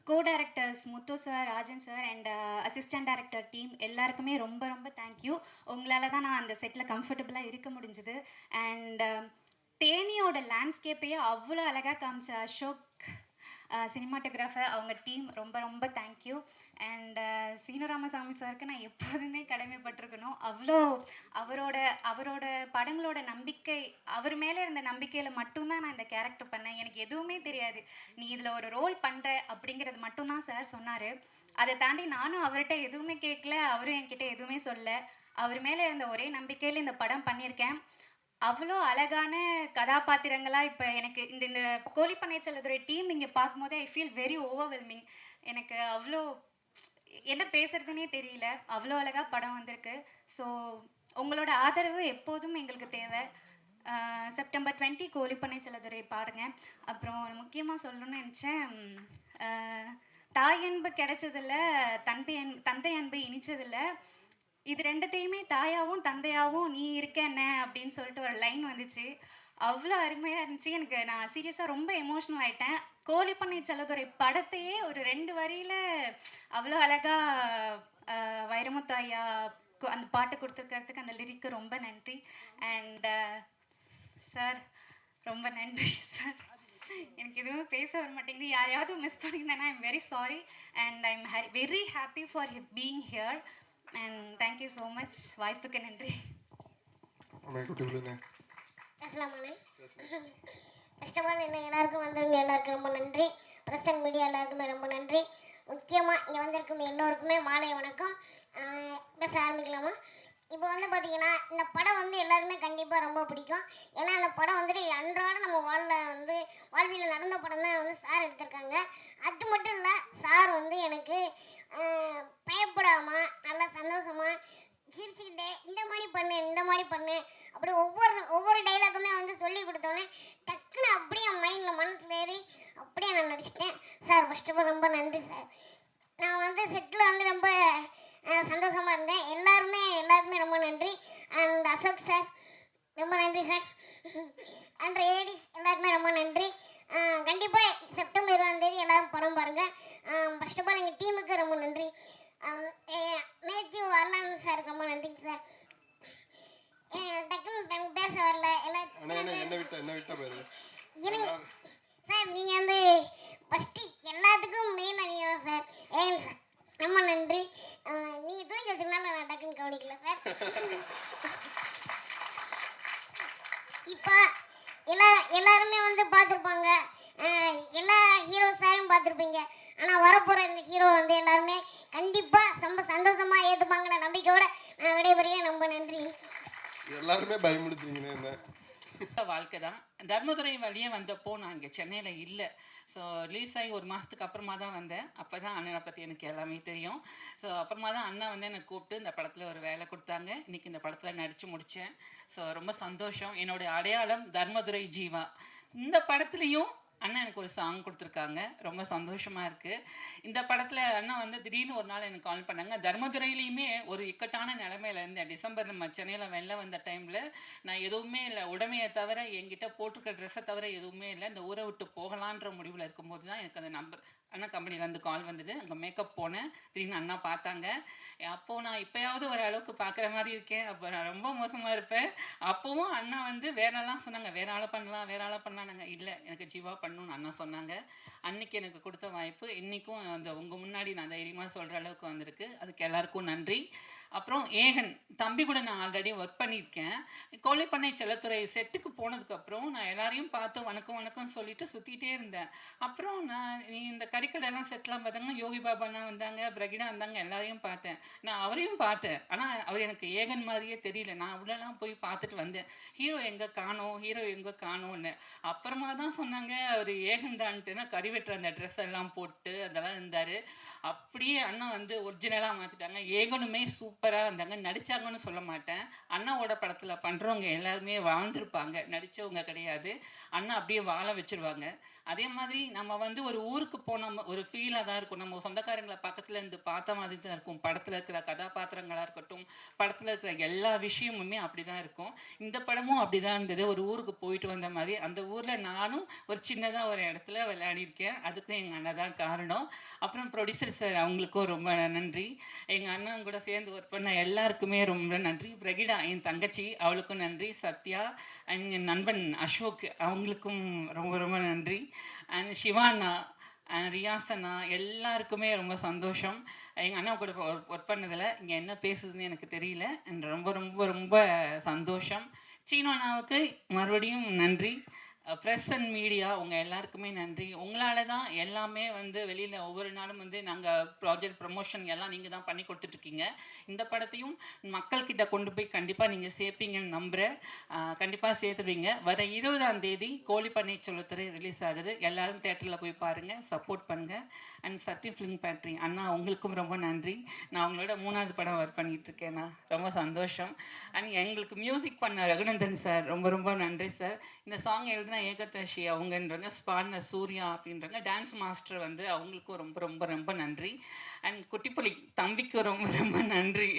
go directors Muthu sir, Rajan sir, and assistant director team எல்லாருக்குமே ரொம்ப ரொம்ப தேங்க்யூ. உங்களால் தான் நான் அந்த செட்டில் கம்ஃபர்டபுளாக இருக்க முடிஞ்சுது. அண்ட் தேனியோட லேண்ட்ஸ்கேப்பையே அவ்வளோ அழகாக காமிச்ச அசோக் சினிமாட்டோகிராஃபர், அவங்க டீம் ரொம்ப ரொம்ப தேங்க்யூ. அண்ட் சீனு ராமசாமி சாருக்கு நான் எப்போதுமே கடமைப்பட்டிருக்கணும். அவ்வளோ அவரோட படங்களோட நம்பிக்கை, அவர் மேலே இருந்த நம்பிக்கையில் மட்டும்தான் நான் இந்த கேரக்டர் பண்ணேன். எனக்கு எதுவுமே தெரியாது, நீ இதில் ஒரு ரோல் பண்ணுற அப்படிங்கிறது மட்டும்தான் சார் சொன்னார். அதை தாண்டி நானும் அவர்கிட்ட எதுவுமே கேட்கல, அவரும் என்கிட்ட எதுவுமே சொல்ல. அவர் மேலே இருந்த ஒரே நம்பிக்கையில் இந்த படம் பண்ணியிருக்கேன். அவ்வளோ அழகான கதாபாத்திரங்களாக இப்போ எனக்கு இந்த கோழிப்பண்ணை செல்லதுரை டீம் இங்கே பார்க்கும்போது ஐ ஃபீல் வெரி ஓவர்வெல்மிங். எனக்கு அவ்வளோ என்ன பேசுறதுனே தெரியல, அவ்வளோ அழகாக படம் வந்திருக்கு. ஸோ உங்களோட ஆதரவு எப்போதும் எங்களுக்கு தேவை. செப்டம்பர் 20 கோழிப்பண்ணை செல்லதுரை பாருங்க. அப்புறம் முக்கியமாக சொல்லணும்னு நினச்சேன், தாய் அன்பு கிடைச்சதில்ல, தந்தை அன்பு இனிச்சதில்லை, இது ரெண்டுத்தையுமே தாயாவும் தந்தையாவும் நீ இருக்க என்ன அப்படின்னு சொல்லிட்டு ஒரு லைன் வந்துச்சு. அவ்வளோ அருமையாக இருந்துச்சு. எனக்கு நான் சீரியஸாக ரொம்ப எமோஷ்னல் ஆகிட்டேன். கோழிப்பண்ணை செல்லதுரை படத்தையே ஒரு 2 வரியில் அவ்வளோ அழகாக வைரமுத்து ஐயா அந்த பாட்டு கொடுத்துருக்கிறதுக்கு, அந்த லிரிக்கு ரொம்ப நன்றி. அண்ட் சார் ரொம்ப நன்றி சார். எனக்கு எதுவுமே பேச வர மாட்டேங்குது, யாரையாவது மிஸ் பண்ணியிருந்தேன்னா I'm very sorry. And I'm very happy for being here. And thank you so much. வாய்ப்புக்கு நன்றி. ஃபர்ஸ்ட் ஆஃப் ஆல் என்ன எல்லாருக்கும் வந்திருங்க எல்லாருக்கும் ரொம்ப நன்றி. ப்ரெசன்ட் மீடியா எல்லாருக்குமே ரொம்ப நன்றி. முக்கியமாக இங்கே வந்திருக்கும் எல்லோருக்குமே மாலை வணக்கம். பேச ஆரம்பிக்கலாமா? இப்போ வந்து பார்த்தீங்கன்னா இந்த படம் வந்து எல்லாருமே கண்டிப்பாக ரொம்ப பிடிக்கும். ஏன்னா அந்த படம் வந்துட்டு அன்றாட நம்ம வாழ்வியில் நடந்த படம் தான் வந்து சார் எடுத்திருக்காங்க. அது மட்டும் இல்லை, சார் வந்து எனக்கு பயப்படாமல் நல்லா சந்தோஷமாக சிரிச்சுக்கிட்டே இந்த மாதிரி பண்ணு அப்படி ஒவ்வொரு டைலாக்குமே வந்து சொல்லி கொடுத்தோன்னே டக்குன்னு அப்படியே என் மைண்டில் மனசில் ஏறி அப்படியே நான் நடிச்சிட்டேன். சார் ஃபர்ஸ்ட் ஆஃப் ஆல் ரொம்ப நன்றி சார். நான் வந்து செட்டில் வந்து ரொம்ப சந்தோஷமாக இருந்தேன். எல்லாருமே ரொம்ப நன்றி. அண்ட் அசோக் சார் ரொம்ப நன்றி சார். அண்ட் ஏடிஸ் எல்லாருமே ரொம்ப நன்றி. கண்டிப்பாக செப்டம்பர் 20 எல்லோரும் படம் பாருங்கள். ஃபர்ஸ்ட் ஆஃப் ஆல் எங்கள் டீமுக்கு ரொம்ப நன்றி. மேத்யூ அருளானந்த் சாருக்கு ரொம்ப நன்றிங்க சார். டக்குன்னு பேச வரல எல்லாம் சார். நீங்கள் வந்து பண்ணிக்கல சார். இப்போ எல்லாருமே வந்து பார்த்துருப்பாங்க, எல்லா ஹீரோ சாரையும் பார்த்துருப்பீங்க. ஆனால் வரப்போகிற இந்த ஹீரோ வந்து எல்லாருமே கண்டிப்பாக ரொம்ப சந்தோஷமாக ஏற்றுப்பாங்கன்ற நம்பிக்கையோட நான் விடைபெறுகிறேன். ரொம்ப நன்றி. எல்லாருமே பயமுடுத்துறீங்கன்னு என்ன வாழ்க்கை தான். தர்மதுரை வழியே வந்தப்போ நான் இங்கே சென்னையில் இல்லை. ஸோ ரிலீஸ் ஆகி ஒரு மாதத்துக்கு அப்புறமா தான் வந்தேன். அப்போ தான் அண்ணனை பற்றி எனக்கு எல்லாமே தெரியும். ஸோ அப்புறமா தான் அண்ணா வந்து என்னை கூப்பிட்டு இந்த படத்தில் ஒரு வேலை கொடுத்தாங்க. இன்றைக்கி இந்த படத்தில் நடித்து முடித்தேன். ஸோ ரொம்ப சந்தோஷம். என்னுடைய அடையாளம் தர்மதுரை ஜீவா. இந்த படத்துலேயும் அண்ணா எனக்கு ஒரு சாங் கொடுத்துருக்காங்க. ரொம்ப சந்தோஷமாக இருக்குது. இந்த படத்தில் அண்ணா வந்து திடீர்னு ஒரு நாள் எனக்கு கால் பண்ணாங்க. தர்மதுரையிலையுமே ஒரு இக்கட்டான நிலமையில இருந்தேன். டிசம்பர் நம்ம சென்னையில் வெளில வந்த டைமில் நான் எதுவுமே இல்லை, உடமையை தவிர என்கிட்ட போட்டிருக்க ட்ரெஸ்ஸை தவிர எதுவுமே இல்லை. இந்த ஊரை விட்டு போகலான்ற முடிவில் இருக்கும்போது தான் எனக்கு அந்த நம்பர் அண்ணா கம்பெனிலேருந்து கால் வந்தது. அங்கே மேக்கப் போனேன். திடீர்னு அண்ணா பார்த்தாங்க. அப்போது நான் இப்போயாவது ஒரு அளவுக்கு பார்க்குற மாதிரி இருக்கேன். அப்போ நான் ரொம்ப மோசமாக இருப்பேன். அப்போவும் அண்ணா வந்து வேறெல்லாம் சொன்னாங்க, வேற ஆளை பண்ணலாம், வேற ஆளை பண்ணலான்னாங்க. இல்லை, எனக்கு ஜீவா பண்ணணும்னு அண்ணா சொன்னாங்க. அன்னைக்கு எனக்கு கொடுத்த வாய்ப்பு இன்றைக்கும் அந்த உங்கள் முன்னாடி நான் தைரியமாக சொல்கிற அளவுக்கு வந்திருக்கு. அதுக்கு எல்லாருக்கும் நன்றி. அப்புறம் ஏகன் தம்பி கூட நான் ஆல்ரெடி ஒர்க் பண்ணியிருக்கேன். கோழிப்பண்ணை செல்லத்துறை செட்டுக்கு போனதுக்கப்புறம் நான் எல்லாரையும் பார்த்து வணக்கம் வணக்கம் சொல்லிட்டு சுற்றிட்டே இருந்தேன். அப்புறம் நான் இந்த கறிக்கடைலாம் செட்லாம் பார்த்தாங்கன்னா யோகி பாபானா வந்தாங்க, பிரகிடா வந்தாங்க, எல்லாரையும் பார்த்தேன். நான் அவரையும் பார்த்தேன். ஆனால் அவர் எனக்கு ஏகன் மாதிரியே தெரியல. நான் அவ்வளோலாம் போய் பார்த்துட்டு வந்தேன். ஹீரோ எங்கே காணோம், ஹீரோ எங்கே காணோன்னு. அப்புறமா தான் சொன்னாங்க அவர் ஏகன் தான்ட்டுனா கறி வெட்டுற அந்த ட்ரெஸ் எல்லாம் போட்டு அதெல்லாம் இருந்தார். அப்படியே அண்ணா வந்து ஒரிஜினலாக மாற்றிட்டாங்க. ஏகனுமே சூப்பராக இருந்தாங்க. நடித்தாங்கன்னு சொல்ல மாட்டேன். அண்ணாவோட படத்தில் பண்ணுறவங்க எல்லாருமே வாழ்ந்துருப்பாங்க, நடித்தவங்க கிடையாது. அண்ணா அப்படியே வாழ வச்சுருவாங்க. அதே மாதிரி நம்ம வந்து ஒரு ஊருக்கு போன ஒரு ஃபீலாக தான் இருக்கும். நம்ம சொந்தக்காரங்களை பக்கத்தில் இருந்து பார்த்த மாதிரி தான் இருக்கும். படத்தில் இருக்கிற கதாபாத்திரங்களாக இருக்கட்டும், படத்தில் இருக்கிற எல்லா விஷயமுமே அப்படி தான் இருக்கும். இந்த படமும் அப்படி தான் இருந்தது. ஒரு ஊருக்கு போயிட்டு வந்த மாதிரி. அந்த ஊரில் நானும் ஒரு சின்னதாக ஒரு இடத்துல விளையாடிருக்கேன். அதுக்கும் எங்கள் அண்ணன் தான் காரணம். அப்புறம் ப்ரொடியூசர் சார், அவங்களுக்கும் ரொம்ப நன்றி. எங்கள் அண்ணன் கூட சேர்ந்து ஒர்க் பண்ண எல்லாருக்குமே ரொம்ப நன்றி. பிரகிடா என் தங்கச்சி, அவளுக்கும் நன்றி. சத்யா அண்ட் என் நண்பன் அசோக், அவங்களுக்கும் ரொம்ப ரொம்ப நன்றி. அண்ட் சிவானா அண்ட் ரியாசனா, எல்லாருக்குமே ரொம்ப சந்தோஷம். எங்கள் அண்ணா கூட ஒர்க் பண்ணதில் இங்கே என்ன பேசுதுன்னு எனக்கு தெரியல. அண்ட் ரொம்ப ரொம்ப ரொம்ப சந்தோஷம். சீனு அண்ணாவுக்கு மறுபடியும் நன்றி. ப்ரெஸ் அண்ட் மீடியா உங்கள் எல்லாருக்குமே நன்றி. உங்களால் தான் எல்லாமே வந்து வெளியில் ஒவ்வொரு நாளும் வந்து நாங்கள் ப்ராஜெக்ட் ப்ரமோஷன் எல்லாம் நீங்கள் தான் பண்ணி கொடுத்துட்ருக்கீங்க. இந்த படத்தையும் மக்கள்கிட்ட கொண்டு போய் கண்டிப்பாக நீங்கள் சேர்ப்பீங்கன்னு நம்புகிறேன். கண்டிப்பாக சேர்த்துருவீங்க. வர 20ஆம் தேதி கோழிப்பண்ணை செல்லத்துறை ரிலீஸ் ஆகுது. எல்லோரும் தேட்டரில் போய் பாருங்கள், சப்போர்ட் பண்ணுங்கள். அண்ட் சத்ய ஃபிலிம் ஃபேக்ட்ரி அண்ணா, உங்களுக்கும் ரொம்ப நன்றி. நான் உங்களோட 3வது படம் ஒர்க் பண்ணிகிட்ருக்கேண்ணா, ரொம்ப சந்தோஷம். அண்ட் எங்களுக்கு மியூசிக் பண்ண ரகுநந்தன் சார், ரொம்ப ரொம்ப நன்றி சார். இந்த சாங் எழுதின ஏகதர்ஷி அவங்கன்றாங்க, ஸ்பாட்னர் சூர்யா அப்படின்றாங்க, டான்ஸ் மாஸ்டர் வந்து அவங்களுக்கும் ரொம்ப ரொம்ப ரொம்ப நன்றி. அண்ட் குட்டிப்புலி தம்பிக்கு ரொம்ப ரொம்ப நன்றி.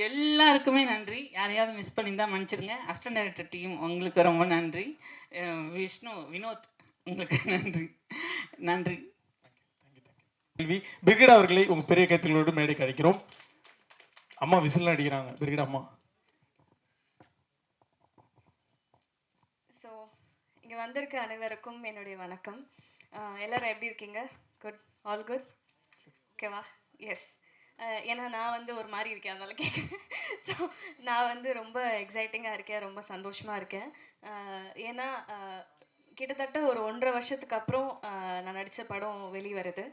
எல்லாருக்குமே நன்றி. யாரையாவது மிஸ் பண்ணியிருந்தால் மன்னிச்சிருங்க. அசிஸ்டன்ட் டைரக்டர் டீம் உங்களுக்கு ரொம்ப நன்றி. விஷ்ணு, வினோத், உங்களுக்கு நன்றி நன்றி. கேள்வி பிரிகேட் அவர்களை உங்கள் பெரிய கைத்தங்களோடு மேடைக்கு அழைக்கிறோம். அம்மா விசில் அடிக்கிறாங்க. பிரிகேட் அம்மா. ஸோ இங்கே வந்திருக்க அனைவருக்கும் என்னுடைய வணக்கம். எல்லோரும் எப்படி இருக்கீங்க? குட், ஆல் குட், ஓகேவா? எஸ். ஏன்னா நான் வந்து ஒரு மாதிரி இருக்கேன், அதனால கேட்குறேன். ஸோ நான் வந்து ரொம்ப எக்ஸைட்டிங்காக இருக்கேன், ரொம்ப சந்தோஷமாக இருக்கேன். ஏன்னா கிட்டத்தட்ட ஒரு 1.5 வருஷத்துக்கு அப்புறம் நான் நடித்த படம் வெளிவருது.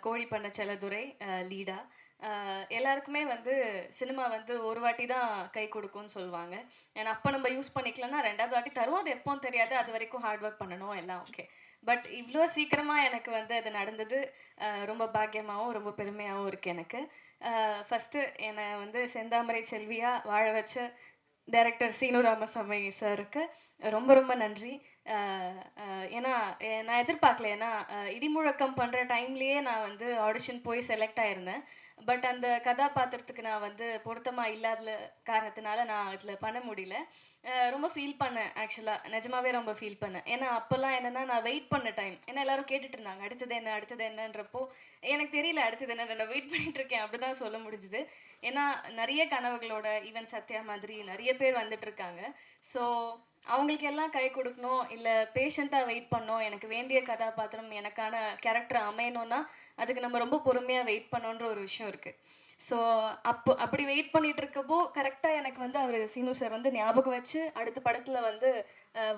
கோழிப்பண்ணை செல்லத்துறை லீடா. எல்லாருக்குமே வந்து சினிமா வந்து ஒரு வாட்டி தான் கை கொடுக்கும்னு சொல்லுவாங்க. ஏன்னா அப்போ நம்ம யூஸ் பண்ணிக்கலன்னா 2வது வாட்டி தரும். அது எப்போன்னு தெரியாது. அது வரைக்கும் ஹார்ட் ஒர்க் பண்ணணும், எல்லாம் ஓகே. பட் இவ்வளோ சீக்கிரமாக எனக்கு வந்து அது நடந்தது ரொம்ப பாக்கியமாகவும் ரொம்ப பெருமையாகவும் இருக்குது எனக்கு. ஃபஸ்ட்டு என்னை வந்து செந்தாமரை செல்வியாக வாழ வச்ச டைரக்டர் சீனு ராமசாமி சாருக்கு ரொம்ப ரொம்ப நன்றி. ஏன்னா நான் எதிர்பார்க்கல. ஏன்னா இடிமுழக்கம் பண்ணுற டைம்லேயே நான் வந்து ஆடிஷன் போய் செலக்ட் ஆகிருந்தேன். பட் அந்த கதாபாத்திரத்துக்கு நான் வந்து பொருத்தமாக இல்லாத காரணத்தினால நான் அதில் பண்ண முடியல. ரொம்ப ஃபீல் பண்ணேன். ஆக்சுவலாக நிஜமாவே ரொம்ப ஃபீல் பண்ணேன். ஏன்னா அப்போல்லாம் என்னென்னா நான் வெயிட் பண்ண டைம். ஏன்னா எல்லோரும் கேட்டுட்டு இருந்தாங்க அடுத்தது என்ன அடுத்தது என்னன்றப்போ எனக்கு தெரியல அடுத்தது என்ன, நான் வெயிட் பண்ணிகிட்ருக்கேன், அப்படி தான் சொல்ல முடிஞ்சுது. ஏன்னா நிறைய கனவுகளோட ஈவன் சத்யா மாதிரி நிறைய பேர் வந்துட்டுருக்காங்க. ஸோ அவங்களுக்கு எல்லாம் கை கொடுக்கணும், இல்லை பேஷண்ட்டாக வெயிட் பண்ணோம். எனக்கு வேண்டிய கதாபாத்திரம் எனக்கான கேரக்டர் அமையணும்னா அதுக்கு நம்ம ரொம்ப பொறுமையாக வெயிட் பண்ணோன்ற ஒரு விஷயம் இருக்குது. ஸோ அப்படி வெயிட் பண்ணிட்டு இருக்கப்போ கரெக்டாக எனக்கு வந்து அவர் சீனு சார் வந்து ஞாபகம் வச்சு அடுத்த படத்தில் வந்து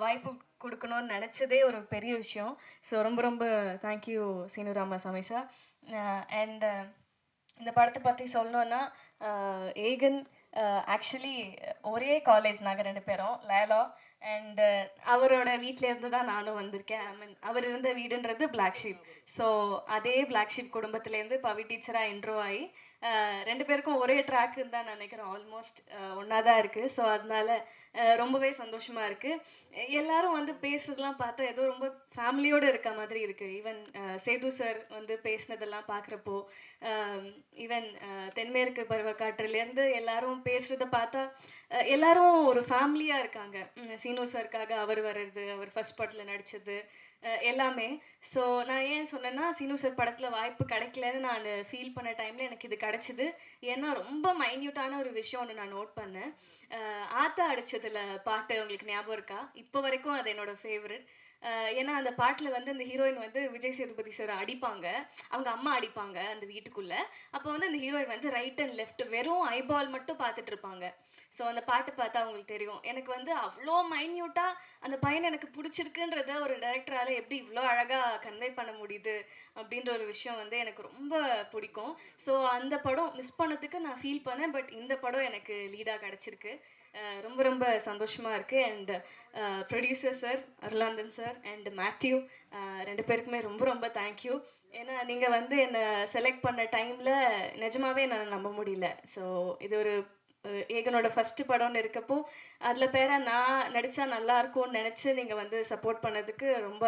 வாய்ப்பு கொடுக்கணும்னு நினச்சதே ஒரு பெரிய விஷயம். ஸோ ரொம்ப ரொம்ப thank you Seenu Ramasamy sir. And இந்த படத்தை பற்றி சொல்லணுன்னா ஏகன் ஆக்சுவலி ஒரே காலேஜ் நாங்கள் 2 பேரும் லேலா. அண்ட் அவரோட வீட்டிலேருந்து தான் நானும் வந்திருக்கேன். ஐ மீன் அவர் இருந்த வீடுன்றது பிளாக் ஷீப். ஸோ அதே பிளாக் ஷீப் குடும்பத்துலேருந்து பவி டீச்சராக இன்ட்ரோ ஆகி 2 பேருக்கும் ஒரே ட்ராக்குன்னு தான் நினைக்கிறேன். ஆல்மோஸ்ட் ஒன்றா தான் இருக்குது. ஸோ அதனால ரொம்பவே சந்தோஷமாக இருக்குது. எல்லாரும் வந்து பேசுகிறதெல்லாம் பார்த்தா ஏதோ ரொம்ப ஃபேமிலியோடு இருக்க மாதிரி இருக்குது. ஈவன் சேது சார் வந்து பேசினதெல்லாம் பார்க்குறப்போ, ஈவன் தென்மேற்கு பருவக்காற்றுலேருந்து எல்லாரும் பேசுகிறத பார்த்தா எல்லாரும் ஒரு ஃபேமிலியாக இருக்காங்க. சீனு சாருக்காக அவர் வர்றது, அவர் ஃபர்ஸ்ட் படத்தில் நடித்தது எல்லாமே. ஸோ நான் ஏன் சொன்னேன்னா, சீனு சார் படத்தில் வாய்ப்பு கிடைக்கலன்னு நான் ஃபீல் பண்ண டைமில் எனக்கு இது கிடச்சிது. ஏன்னா ரொம்ப மைன்யூட்டான ஒரு விஷயம் ஒன்று நான் நோட் பண்ணேன். ஆத்தா அடித்ததில் பாட்டு உங்களுக்கு ஞாபகம் இருக்கா? இப்போ வரைக்கும் அது என்னோடய ஃபேவரட். ஏன்னா அந்த பாட்டில் வந்து அந்த ஹீரோயின் வந்து விஜய் சேதுபதி சார் அடிப்பாங்க, அவங்க அம்மா அடிப்பாங்க அந்த வீட்டுக்குள்ளே. அப்போ வந்து அந்த ஹீரோயின் வந்து ரைட் அண்ட் லெஃப்ட் வெறும் ஐபால் மட்டும் பார்த்துட்டு இருப்பாங்க. ஸோ அந்த பாட்டு பார்த்தா அவங்களுக்கு தெரியும். எனக்கு வந்து அவ்வளோ மைன்யூட்டாக அந்த பையனை எனக்கு பிடிச்சிருக்குன்றத ஒரு டைரக்டரால் எப்படி இவ்வளோ அழகாக கன்வே பண்ண முடியுது அப்படின்ற ஒரு விஷயம் வந்து எனக்கு ரொம்ப பிடிக்கும். ஸோ அந்த படம் மிஸ் பண்ணதுக்கு நான் ஃபீல் பண்ணேன். பட் இந்த படம் எனக்கு லீடாக கிடச்சிருக்கு. ரொம்ப ரொம்ப சந்தோஷமாக இருக்குது. And producer sir Arulanandan sir and Mathew 2 பேருக்குமே ரொம்ப ரொம்ப தேங்க்யூ. ஏன்னா நீங்கள் வந்து என்னை செலக்ட் பண்ண டைமில் நிஜமாவே என்னால் நம்ப முடியல. ஸோ இது ஒரு ஏகனோட ஃபஸ்ட்டு படம்னு இருக்கப்போ அதில் பேரை நான் நடித்தா நல்லா இருக்கும்னு நினச்சி நீங்கள் வந்து சப்போர்ட் பண்ணதுக்கு ரொம்ப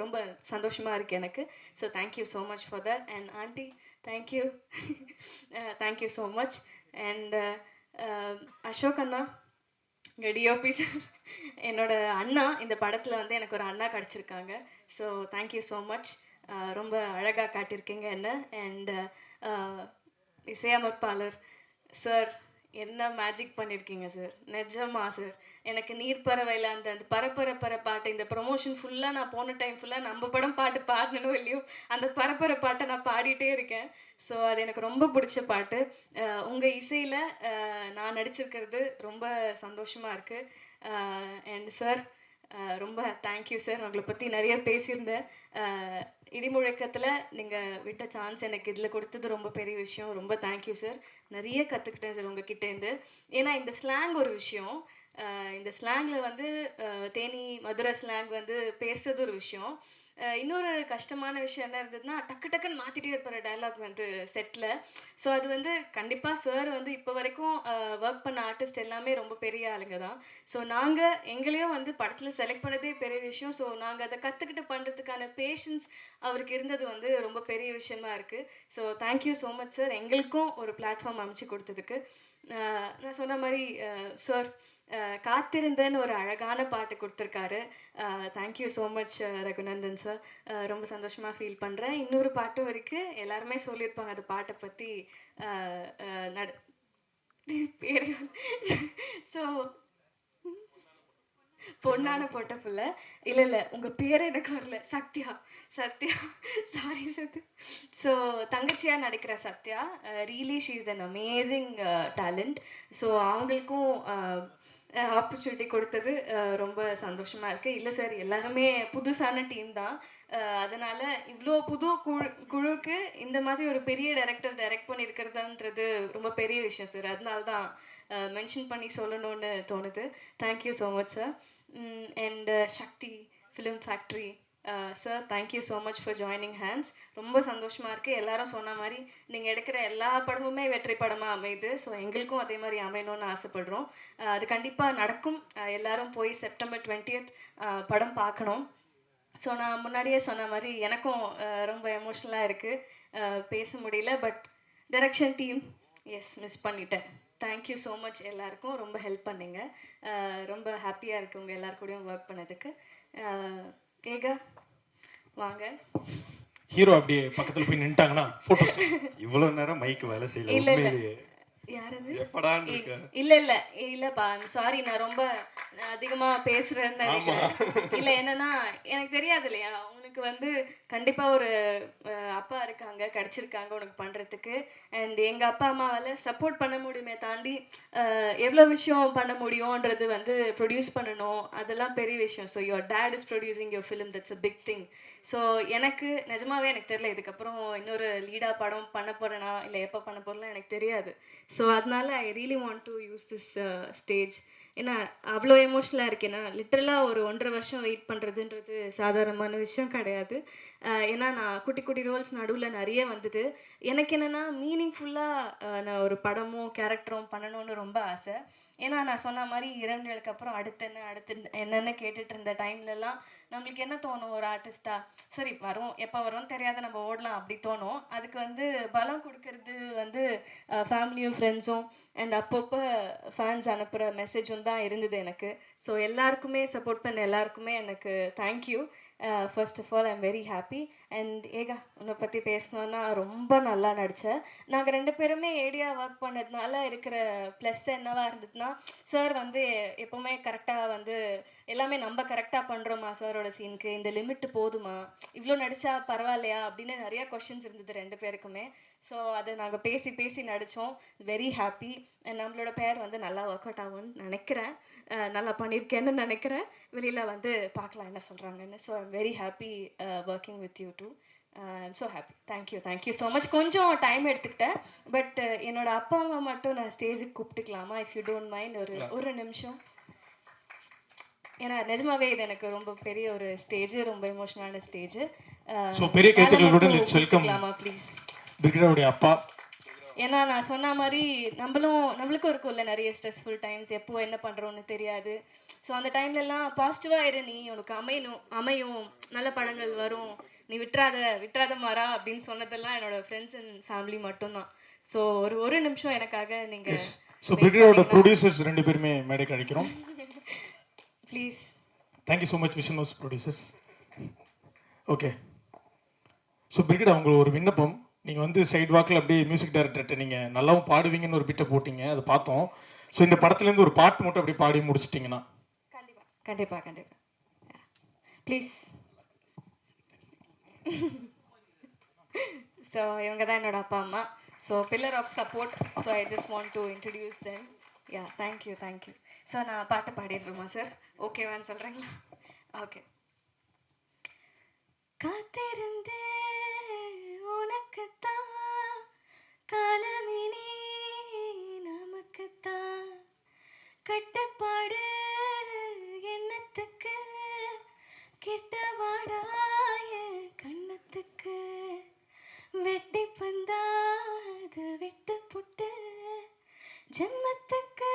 ரொம்ப சந்தோஷமாக இருக்குது எனக்கு. So thank you so much for that. And aunty thank you thank you so much. And Ashok அண்ணா, இங்கே டிஓபி சார், என்னோட அண்ணா இந்த படத்தில் வந்து எனக்கு ஒரு அண்ணா கிடச்சிருக்காங்க. So thank you so much. ரொம்ப அழகாக காட்டியிருக்கீங்க என்ன. அண்ட் இசையமைப்பாளர் சார், என்ன மேஜிக் பண்ணியிருக்கீங்க சார், நிஜமா சார். எனக்கு நீர்ப்பறவையில் அந்த பரப்பர பாட்டு, இந்த ப்ரொமோஷன் ஃபுல்லாக நான் போன டைம் ஃபுல்லாக நம்ம படம் பாட்டு பாடணும் இல்லையோ அந்த பரப்பர பாட்டை நான் பாடிட்டே இருக்கேன். ஸோ அது எனக்கு ரொம்ப பிடிச்ச பாட்டு. உங்கள் இசையில் நான் நடிச்சிருக்கிறது ரொம்ப சந்தோஷமாக இருக்குது. அண்ட் சார் ரொம்ப தேங்க்யூ சார். உங்களை பற்றி நிறைய பேசியிருந்தேன். இடிமுழக்கத்தில் நீங்கள் விட்ட சான்ஸ் எனக்கு இதில் கொடுத்தது ரொம்ப பெரிய விஷயம். ரொம்ப தேங்க்யூ சார். நிறைய கற்றுக்கிட்டேன் சார் உங்ககிட்டேருந்து. ஏன்னா இந்த ஸ்லாங் ஒரு விஷயம். இந்த ஸ்லாங்கில் வந்து தேனி மதுரை ஸ்லாங் வந்து பேசுகிறது ஒரு விஷயம். இன்னொரு கஷ்டமான விஷயம் என்ன இருந்ததுன்னா, டக்குன்னு மாற்றிட்டே இருப்பார் டைலாக் வந்து செட்டில். ஸோ அது வந்து கண்டிப்பாக சார் வந்து இப்போ வரைக்கும் ஒர்க் பண்ண ஆர்டிஸ்ட் எல்லாமே ரொம்ப பெரிய ஆளுங்க தான். ஸோ நாங்கள் எங்களையும் வந்து படத்தில் செலக்ட் பண்ணதே பெரிய விஷயம். ஸோ நாங்கள் அதை கற்றுக்கிட்டு பண்ணுறதுக்கான பேஷன்ஸ் அவருக்கு இருந்தது வந்து ரொம்ப பெரிய விஷயமா இருக்குது. So thank you so much sir, எங்களுக்கும் ஒரு பிளாட்ஃபார்ம் அமைச்சு கொடுத்ததுக்கு. நான் சொன்ன மாதிரி சார் காத்திருந்தேன்னு ஒரு அழகான பாட்டு கொடுத்துருக்காரு. Thank you so much Raghunandan sir. ரொம்ப சந்தோஷமாக ஃபீல் பண்ணுறேன். இன்னொரு பாட்டும் இருக்குது, எல்லாருமே சொல்லியிருப்பாங்க அந்த பாட்டை பற்றி பேர். ஸோ பொண்ணான போட்ட பிள்ளை இல்லை உங்கள் பேர் எனக்கு வரல. சத்யா சாரி சத்யா. ஸோ தங்கச்சியாக நடிக்கிற Sathya, really she is an amazing talent. So அவங்களுக்கும் ஆப்பர்ச்சுனிட்டி கொடுத்தது ரொம்ப சந்தோஷமாக இருக்குது. இல்லை சார், எல்லாருமே புதுசான டீம் தான். அதனால் இவ்வளோ புது குழுக்கு இந்த மாதிரி ஒரு பெரிய டைரக்ட் பண்ணியிருக்கிறதுன்றது ரொம்ப பெரிய விஷயம் சார். அதனால தான் மென்ஷன் பண்ணி சொல்லணும்னு தோணுது. Thank you so much sir. And Sakthi film factory sir, thank you so much for joining hands. ரொம்ப சந்தோஷமாக இருக்குது. எல்லாரும் சொன்ன மாதிரி நீங்கள் எடுக்கிற எல்லா படமுமே வெற்றி படமாக அமையுது. ஸோ எங்களுக்கும் அதே மாதிரி அமையணும்னு ஆசைப்படுறோம். அது கண்டிப்பாக நடக்கும். எல்லாரும் போய் செப்டம்பர் 20th படம் பார்க்கணும். ஸோ நான் முன்னாடியே சொன்ன மாதிரி எனக்கும் ரொம்ப எமோஷ்னலாக இருக்குது, பேச முடியல. பட் டைரக்ஷன் டீம் மிஸ் பண்ணிட்டேன். தேங்க்யூ ஸோ மச் எல்லாருக்கும். ரொம்ப ஹெல்ப் பண்ணிங்க. ரொம்ப ஹாப்பியாக இருக்குது உங்கள் எல்லாருக்கூடையும் ஒர்க் பண்ணதுக்கு. ஏகா வாங்க. ஹீரோ அப்படியே பக்கத்தில் போய் நின்ட்டாங்கன்னா ஃபோட்டோஸ். இவ்வளோ நேரம் மைக் வேலை செய்யல. இல்லை உண்மையிலேயே யாரது? எப்படான்னு இருக்க? இல்லைப்பா சாரி, நான் ரொம்ப அதிகமாக பேசுகிறேன்னு நினைக்கிறேன். இல்லை என்னன்னா எனக்கு தெரியாது இல்லையா, உனக்கு வந்து கண்டிப்பாக ஒரு அப்பா இருக்காங்க, கிடச்சிருக்காங்க உனக்கு பண்ணுறதுக்கு. அண்ட் எங்கள் அப்பா அம்மாவால் சப்போர்ட் பண்ண முடியுமே தாண்டி எவ்வளோ விஷயம் பண்ண முடியும்ன்றது வந்து ப்ரொடியூஸ் பண்ணணும், அதெல்லாம் பெரிய விஷயம். So your dad is producing your film, that's a big thing. So எனக்கு நிஜமாவே எனக்கு தெரியல இதுக்கப்புறம் இன்னொரு லீடாக படம் பண்ண போகிறேனா இல்லை எப்போ பண்ண போகிறேன்னா எனக்கு தெரியாது. ஸோ அதனால I really want to use this stage. ஏன்னா அவ்வளோ எமோஷ்னலாக இருக்கு. ஏன்னா லிட்டரலாக ஒரு 1.5 வருஷம் வெயிட் பண்ணுறதுன்றது சாதாரணமான விஷயம் கிடையாது. ஏன்னா நான் குட்டி குட்டி ரோல்ஸ் நடுவில் நிறைய வந்தது. எனக்கு என்னென்னா மீனிங்ஃபுல்லாக நான் ஒரு படமும் கேரக்டரும் பண்ணணும்னு ரொம்ப ஆசை. ஏன்னா நான் சொன்ன மாதிரி 2 நாளுக்கு அப்புறம் அடுத்து என்னென்னு கேட்டுட்டு இருந்த டைம்லலாம் நம்மளுக்கு என்ன தோணும், ஒரு ஆர்டிஸ்ட்டாக சரி வரும் எப்போ வரும்னு தெரியாத நம்ம ஓடலாம் அப்படி தோணும். அதுக்கு வந்து பலம் கொடுக்கறது வந்து ஃபேமிலியும் ஃப்ரெண்ட்ஸும் அண்ட் அப்பப்போ ஃபேன்ஸ் அனுப்புகிற மெசேஜும் தான் இருந்தது எனக்கு. ஸோ எல்லாருக்குமே சப்போர்ட் பண்ண எல்லாருக்குமே எனக்கு thank you. First of all I am very happy. And ஏகா உன்னை பற்றி பேசணுன்னா ரொம்ப நல்லா நடித்தேன். நாங்கள் 2 பேருமே ஏடியாக ஒர்க் பண்ணதுனால இருக்கிற ப்ளஸ் என்னவா இருந்ததுன்னா, சார் வந்து எப்போவுமே கரெக்டாக வந்து எல்லாமே நம்ம கரெக்டாக பண்ணுறோமா சாரோட சீனுக்கு, இந்த லிமிட்டு போதுமா, இவ்வளோ நடித்தா பரவாயில்லையா அப்படின்னு நிறையா கொஷின்ஸ் இருந்தது 2 பேருக்குமே. ஸோ அதை நாங்கள் பேசி பேசி நடித்தோம். Very happy. நம்மளோட பேர் வந்து நல்லா ஒர்க் அவுட் ஆகும்னு நினைக்கிறேன். நல்லா பண்ணியிருக்கேன்னு நினைக்கிறேன். வெளியில் வந்து பார்க்கலாம் என்ன சொல்கிறாங்கன்னு. So I'm very happy working with you too. I'm so happy. Thank you so much. கொஞ்சம் டைம் எடுத்துக்கிட்டேன். பட் என்னோட அப்பா அம்மா மட்டும் நான் ஸ்டேஜுக்கு கூப்பிட்டுக்கலாமா, இஃப் யூ டோன்ட் மைண்ட்? ஒரு நிமிஷம். ஏன்னா நிஜமாவே இது எனக்கு ரொம்ப பெரிய ஒரு ஸ்டேஜ், ரொம்ப எமோஷனலான ஸ்டேஜ். ஸோ பெரிய கைத்தட்டலுடன் லெட்ஸ் வெல்கம் ப்ளீஸ் பிரிகேடோடைய அப்பா. ஏன்னா நான் சொன்ன மாதிரி நம்மளுக்கும் இருக்கும்ல நிறைய ஸ்ட்ரெஸ்ஃபுல் டைம்ஸ், எப்போ என்ன பண்ணுறோன்னு தெரியாது. ஸோ அந்த டைம்லலாம் பாசிட்டிவாக இரு, நீ உனக்கு அமையும் நல்ல படங்கள் வரும், நீ விட்டுறாத மாறா அப்படின்னு சொன்னதெல்லாம் என்னோடய ஃப்ரெண்ட்ஸ் அண்ட் ஃபேமிலி மட்டும்தான். ஸோ ஒரு நிமிஷம் எனக்காக நீங்கள். ஸோ பிரிகேடோட ப்ரொடியூசர்ஸ் 2 பேருமே மேடைக்கு அழைக்கிறோம் please. Thank you so much vision house producers. Okay. So brigade அவங்களுக்கு ஒரு விண்ணப்பம். நீங்கள் வந்து சைட் வாக்கில் அப்படியே மியூசிக் டைரக்டர்கிட்ட நீங்கள் நல்லாவும் பாடுவீங்கன்னு ஒரு பிட்டை போட்டிங்க, அதை பார்த்தோம். ஸோ இந்த படத்துலேருந்து ஒரு பாட்டு மட்டும் அப்படியே பாடி முடிச்சிட்டிங்கன்னா. கண்டிப்பாக ப்ளீஸ். ஸோ இவங்க தான் என்னோட அப்பா அம்மா. So pillar of support. So I just want to introduce them. Yeah thank you. So நான் பாட்டு பாடிடுறோமா சார்? ஓகேவான்னு சொல்கிறீங்களா? ஓகே. காத்திருந்தே உனக்குத்தான், காலமினி நமக்குத்தான், கட்டுப்பாடு எண்ணத்துக்கு, கிட்ட வாடாய கண்ணத்துக்கு, வெட்டி பந்தாது விட்டு புட்டு, ஜென்மத்துக்கு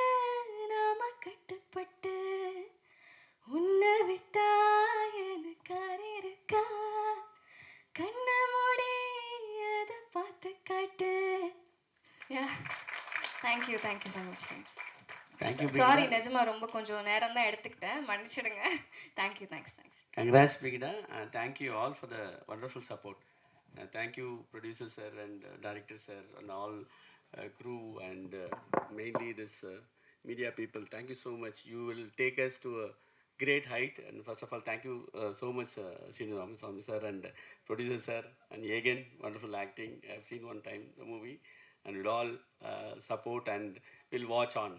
நாம கட்டுப்பட்டு, உன்னை விட்டா எனக்கு இருக்கா, கண்ண மூடி அதை பார்த்து காட்டு. Thank you so much. சாரி நிஜமா ரொம்ப கொஞ்சம் நேரம் தான் எடுத்துக்கிட்டேன், மன்னிச்சிடுங்க. Thanks. Congrats, Brigida. Thank you all for the wonderful support. Thank you, producer sir and director sir and all crew and mainly this media people. Thank you so much. You will take us to a great height. And first of all, thank you so much, Srinu Ramaswamy sir and producer sir and Yegan. Wonderful acting. I've seen one time the movie, and we'll all support and we'll watch on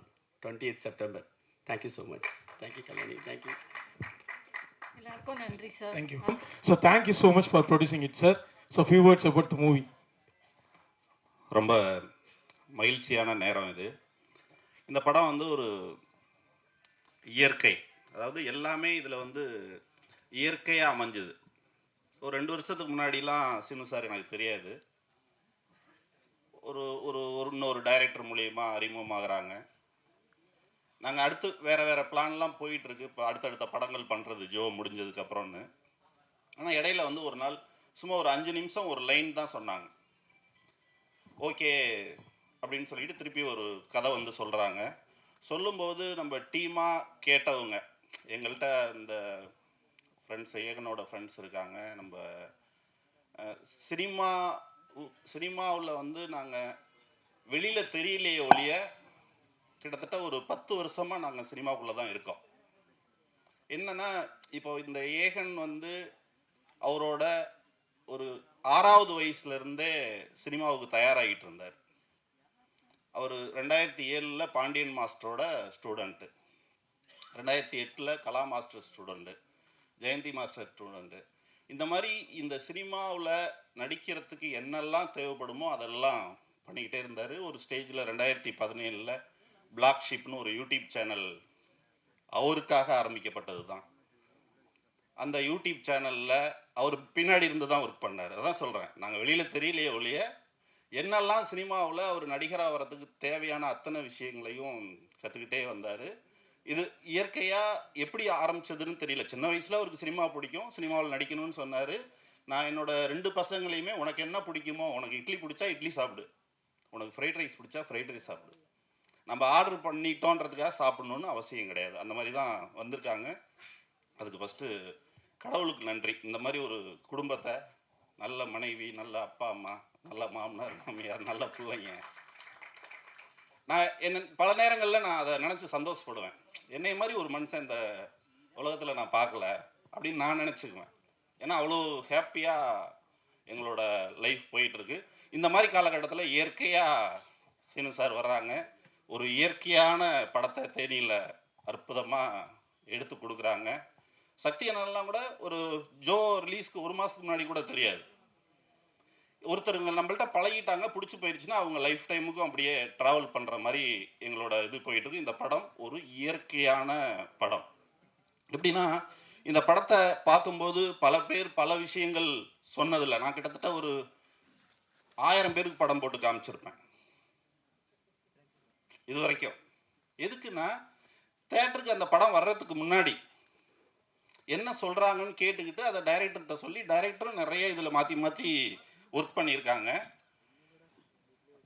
20th September. Thank you so much. Thank you, Kalani. Thank you. எல்லாருக்கும் நன்றி sir. Thank you. So thank you so much for producing it sir. So few words about the movie. ரொம்ப மகிழ்ச்சியான நேரம் இது. இந்த படம் வந்து ஒரு இயற்கை, அதாவது எல்லாமே இதில் வந்து இயற்கையாக அமைஞ்சுது. ஒரு 2 வருஷத்துக்கு முன்னாடிலாம் சீனு சார் எனக்கு தெரியாது. இன்னொரு டைரக்டர் மூலியமாக அறிமுகமாகறாங்க. நாங்கள் அடுத்து வேறு பிளான்லாம் போயிட்டுருக்கு. இப்போ அடுத்தடுத்த படங்கள் பண்ணுறது ஜோ முடிஞ்சதுக்கப்புறம்னு. ஆனால் இடையில வந்து ஒரு நாள் சும்மா ஒரு 5 நிமிஷம் ஒரு லைன் தான் சொன்னாங்க. ஓகே அப்படின்னு சொல்லிட்டு திருப்பி ஒரு கதை வந்து சொல்கிறாங்க. சொல்லும்போது நம்ம டீமாக கேட்டவங்க, எங்கள்கிட்ட இந்த ஃப்ரெண்ட்ஸ், ஏகனோட ஃப்ரெண்ட்ஸ் இருக்காங்க. நம்ம சினிமாவில் வந்து நாங்கள் வெளியில் தெரியலையே ஒழிய கிட்டத்தட்ட ஒரு 10 வருஷமாக நாங்கள் சினிமாக்குள்ளே தான் இருக்கோம். என்னென்னா இப்போ இந்த ஏகன் வந்து அவரோட ஒரு 6வது வயசுலேருந்தே சினிமாவுக்கு தயாராகிட்டு இருந்தார். அவர் 2007 பாண்டியன் மாஸ்டரோட student, 2008 Kala master student, Jayanthi master student. இந்த மாதிரி இந்த சினிமாவில் நடிக்கிறதுக்கு என்னெல்லாம் தேவைப்படுமோ அதெல்லாம் பண்ணிக்கிட்டே இருந்தார். ஒரு ஸ்டேஜில் 2017 பிளாக் ஷீப்னு ஒரு யூடியூப் சேனல் அவருக்காக ஆரம்பிக்கப்பட்டது தான். அந்த யூடியூப் சேனலில் அவர் பின்னாடி இருந்து தான் ஒர்க் பண்ணார். அதான் சொல்கிறேன், நாங்கள் வெளியில் தெரியலையே ஒழிய என்னெல்லாம் சினிமாவில் அவர் நடிகராக வர்றதுக்கு தேவையான அத்தனை விஷயங்களையும் கற்றுக்கிட்டே வந்தார். இது இயற்கையாக எப்படி ஆரம்பிச்சதுன்னு தெரியல. சின்ன வயசில் அவருக்கு சினிமா பிடிக்கும், சினிமாவில் நடிக்கணும்னு சொன்னார். நான் என்னோடய 2 பசங்களையுமே உனக்கு என்ன பிடிக்குமோ, உனக்கு இட்லி பிடிச்சா இட்லி சாப்பிடு, உனக்கு ஃப்ரைட் ரைஸ் பிடிச்சா ஃப்ரைட் ரைஸ் சாப்பிடு, நம்ம ஆர்டர் பண்ணிட்டோன்றதுக்காக சாப்பிட்ணுன்னு அவசியம் கிடையாது. அந்த மாதிரி தான் வந்திருக்காங்க. அதுக்கு ஃபஸ்ட்டு கடவுளுக்கு நன்றி. இந்த மாதிரி ஒரு குடும்பத்தை, நல்ல மனைவி, நல்ல அப்பா அம்மா, நல்ல மாமனார் மாமியார், நல்ல பிள்ளைங்க. நான் பல நேரங்களில் நான் அதை நினச்சி சந்தோஷப்படுவேன். என்னை மாதிரி ஒரு மனுஷன் இந்த உலகத்தில் நான் பார்க்கல அப்படின்னு நான் நினச்சிக்குவேன். ஏன்னா அவ்வளோ ஹாப்பியாக எங்களோட லைஃப் போயிட்டுருக்கு. இந்த மாதிரி காலகட்டத்தில் இயற்கையாக சீனு சார் வர்றாங்க. ஒரு இயற்கையான படத்தை தேனியில் அற்புதமாக எடுத்து கொடுக்குறாங்க. சக்தி அண்ணன்லாம் கூட ஒரு ஜோ ரிலீஸ்க்கு 1 மாதத்துக்கு முன்னாடி கூட தெரியாது. ஒருத்தருங்க நம்மள்ட்ட பழகிட்டாங்க, பிடிச்சி போயிடுச்சுன்னா அவங்க லைஃப் டைமுக்கும் அப்படியே ட்ராவல் பண்ணுற மாதிரி எங்களோட இது போயிட்டுருக்கு. இந்த படம் ஒரு இயற்கையான படம். எப்படின்னா, இந்த படத்தை பார்க்கும்போது பல பேர் பல விஷயங்கள் சொன்னதில்லை. நான் கிட்டத்தட்ட ஒரு 1000 பேருக்கு படம் போட்டு காமிச்சிருப்பேன் இது வரைக்கும். எதுக்குன்னா, தேட்டருக்கு அந்த படம் வர்றதுக்கு முன்னாடி என்ன சொல்கிறாங்கன்னு கேட்டுக்கிட்டு அதை டைரக்டர்கிட்ட சொல்லி, டைரக்டரும் நிறைய இதில் மாற்றி மாற்றி ஒர்க் பண்ணியிருக்காங்க.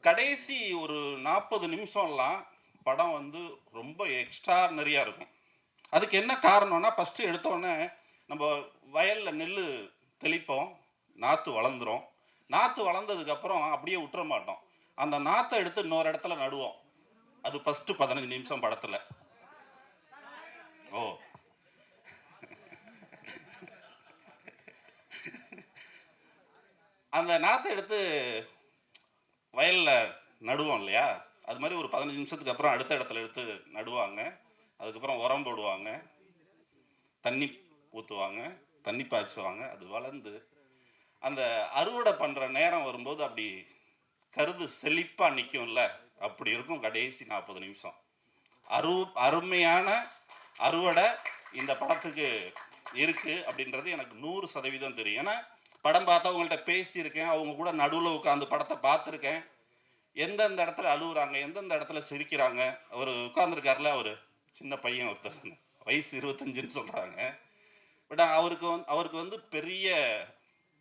கடைசி ஒரு 40 நிமிஷம்லாம் படம் வந்து ரொம்ப எக்ஸ்ட்ரானரியாக இருக்கும். அதுக்கு என்ன காரணம்னா, ஃபஸ்ட்டு எடுத்தோடனே நம்ம வயலில் நெல் தெளிப்போம், நாற்று வளர்ந்துடும். நாற்று வளர்ந்ததுக்கப்புறம் அப்படியே விட்டுற மாட்டோம், அந்த நாற்றை எடுத்து இன்னொரு இடத்துல நடுவோம். அது ஃபஸ்ட்டு 15 நிமிஷம் படத்தில். ஓ, அந்த நாற்றை எடுத்து வயலில் நடுவோம் இல்லையா, அது மாதிரி ஒரு 15 நிமிஷத்துக்கு அப்புறம் அடுத்த இடத்துல எடுத்து நடுவாங்க. அதுக்கப்புறம் உரம் போடுவாங்க, தண்ணி ஊற்றுவாங்க, தண்ணி பாய்ச்சுவாங்க. அது வளர்ந்து அந்த அறுவடை பண்ணுற நேரம் வரும்போது அப்படி கருது செழிப்பாக நிற்கும்ல, அப்படி இருக்கும் கடைசி 40 நிமிஷம். அருமையான அறுவடை இந்த படத்துக்கு இருக்குது அப்படின்றது எனக்கு 100% தெரியும். ஏன்னா படம் பார்த்தவங்கள்ட்ட பேசியிருக்கேன், அவங்க கூட நடுவில் உட்காந்து படத்தை பார்த்துருக்கேன். எந்தெந்த இடத்துல அழுகுறாங்க, எந்தெந்த இடத்துல சிரிக்கிறாங்க. அவர் உட்காந்துருக்காருல, அவர் சின்ன பையன் ஒருத்தர், வயசு 25ன்னு சொல்கிறாங்க. பட் அவருக்கு வந்து பெரிய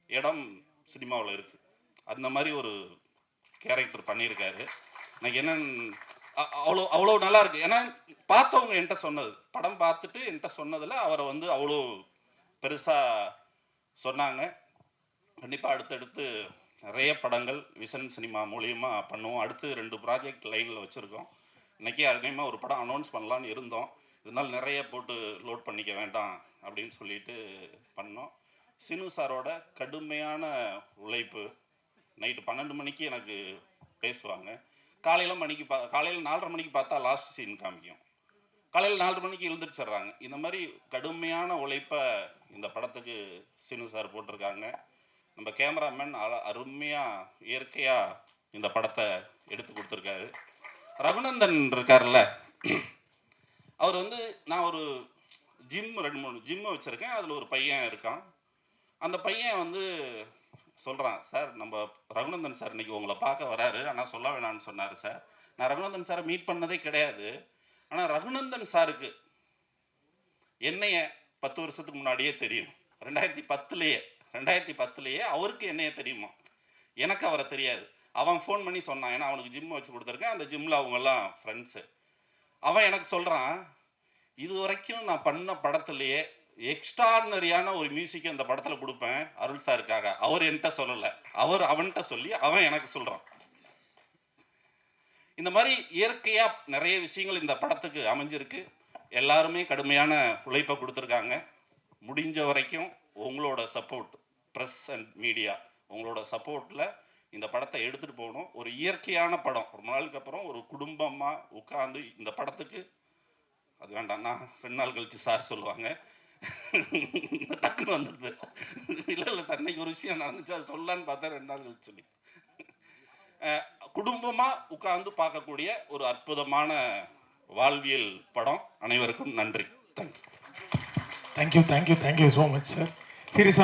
இடம் சினிமாவில் இருக்குது. அந்த மாதிரி ஒரு கேரக்டர் பண்ணியிருக்காரு. எனக்கு என்ன அவ்வளோ நல்லா இருக்குது. ஏன்னா பார்த்தவங்க என்கிட்ட சொன்னது, படம் பார்த்துட்டு என்கிட்ட சொன்னதில் அவரை வந்து அவ்வளோ பெருசாக சொன்னாங்க. கண்டிப்பாக அடுத்தடுத்து நிறைய படங்கள் விஷன் சினிமா மூலியமாக பண்ணுவோம். அடுத்து 2 ப்ராஜெக்ட் லைனில் வச்சுருக்கோம். இன்றைக்கி அநேகமாக ஒரு படம் அனௌன்ஸ் பண்ணலான்னு இருந்தோம். இருந்தாலும் நிறைய போட்டு லோட் பண்ணிக்க வேண்டாம் அப்படின்னு சொல்லிட்டு பண்ணோம். சீனு சாரோட கடுமையான உழைப்பு. நைட்டு 12 மணிக்கு எனக்கு பேசுவாங்க. காலையில் 4:30 மணிக்கு பார்த்தா லாஸ்ட் சீன் காமிக்கும். காலையில் 4 மணிக்கு எழுந்திரிச்சிட்றாங்க. இந்த மாதிரி கடுமையான உழைப்பை இந்த படத்துக்கு சீனு சார் போட்டிருக்காங்க. நம்ம கேமராமேன் அருமையாக இயற்கையாக இந்த படத்தை எடுத்து கொடுத்துருக்காரு. ரகுநந்தன் இருக்கார்ல, அவர் வந்து, நான் ஒரு 2-3 ஜிம்மு வச்சுருக்கேன், அதில் ஒரு பையன் இருக்கான். அந்த பையன் வந்து சொல்கிறான், சார் நம்ம ரகுநந்தன் சார் இன்றைக்கி உங்களை பார்க்க வராரு, ஆனால் சொல்ல வேணான்னு சொன்னார் சார். நான் ரகுநந்தன் சாரை மீட் பண்ணதே கிடையாது. ஆனால் ரகுநந்தன் சாருக்கு என்னைய 10 வருஷத்துக்கு முன்னாடியே தெரியும். 2010லேயே அவருக்கு என்னைய தெரியுமா, எனக்கு அவரை தெரியாது. அவன் ஃபோன் பண்ணி சொன்னான், ஏன்னா அவனுக்கு ஜிம் வச்சு கொடுத்துருக்கேன். அந்த ஜிம்மில் அவங்கெல்லாம் ஃப்ரெண்ட்ஸு. அவன் எனக்கு சொல்கிறான், இது வரைக்கும் நான் பண்ண படத்துலையே எக்ஸ்ட்ரானரியான ஒரு மியூசிக் அந்த படத்தில் கொடுப்பேன் அருள் சாருக்காக. அவர் என்கிட்ட சொல்லலை, அவன்கிட்ட சொல்லி அவன் எனக்கு சொல்கிறான். இந்த மாதிரி இயற்கையாக நிறைய விஷயங்கள் இந்த படத்துக்கு அமைஞ்சிருக்கு. எல்லாருமே கடுமையான உழைப்பை கொடுத்துருக்காங்க. முடிஞ்ச வரைக்கும் உங்களோட சப்போர்ட் ப்ரெஸ் அண்ட் மீடியா உங்களோட சப்போர்ட்டில் இந்த படத்தை எடுத்துகிட்டு போகணும். ஒரு இயற்கையான படம். ரொம்ப நாளுக்கு அப்புறம் ஒரு குடும்பமாக உட்காந்து இந்த படத்துக்கு அது வேண்டாம், நான் 2 நாள் கழிச்சு சார் சொல்லுவாங்க, டக்குன்னு வந்துடுது. இல்லை சார், இன்னைக்கு ஒரு விஷயம் நடந்துச்சு, அது சொல்லலான்னு பார்த்தா 2 நாள் கழிச்சு சொல்லி குடும்பமாக உட்காந்து பார்க்கக்கூடிய ஒரு அற்புதமான வாழ்வியல் படம். அனைவருக்கும் நன்றி. Thank you thank you so much sir. சீரியஸாக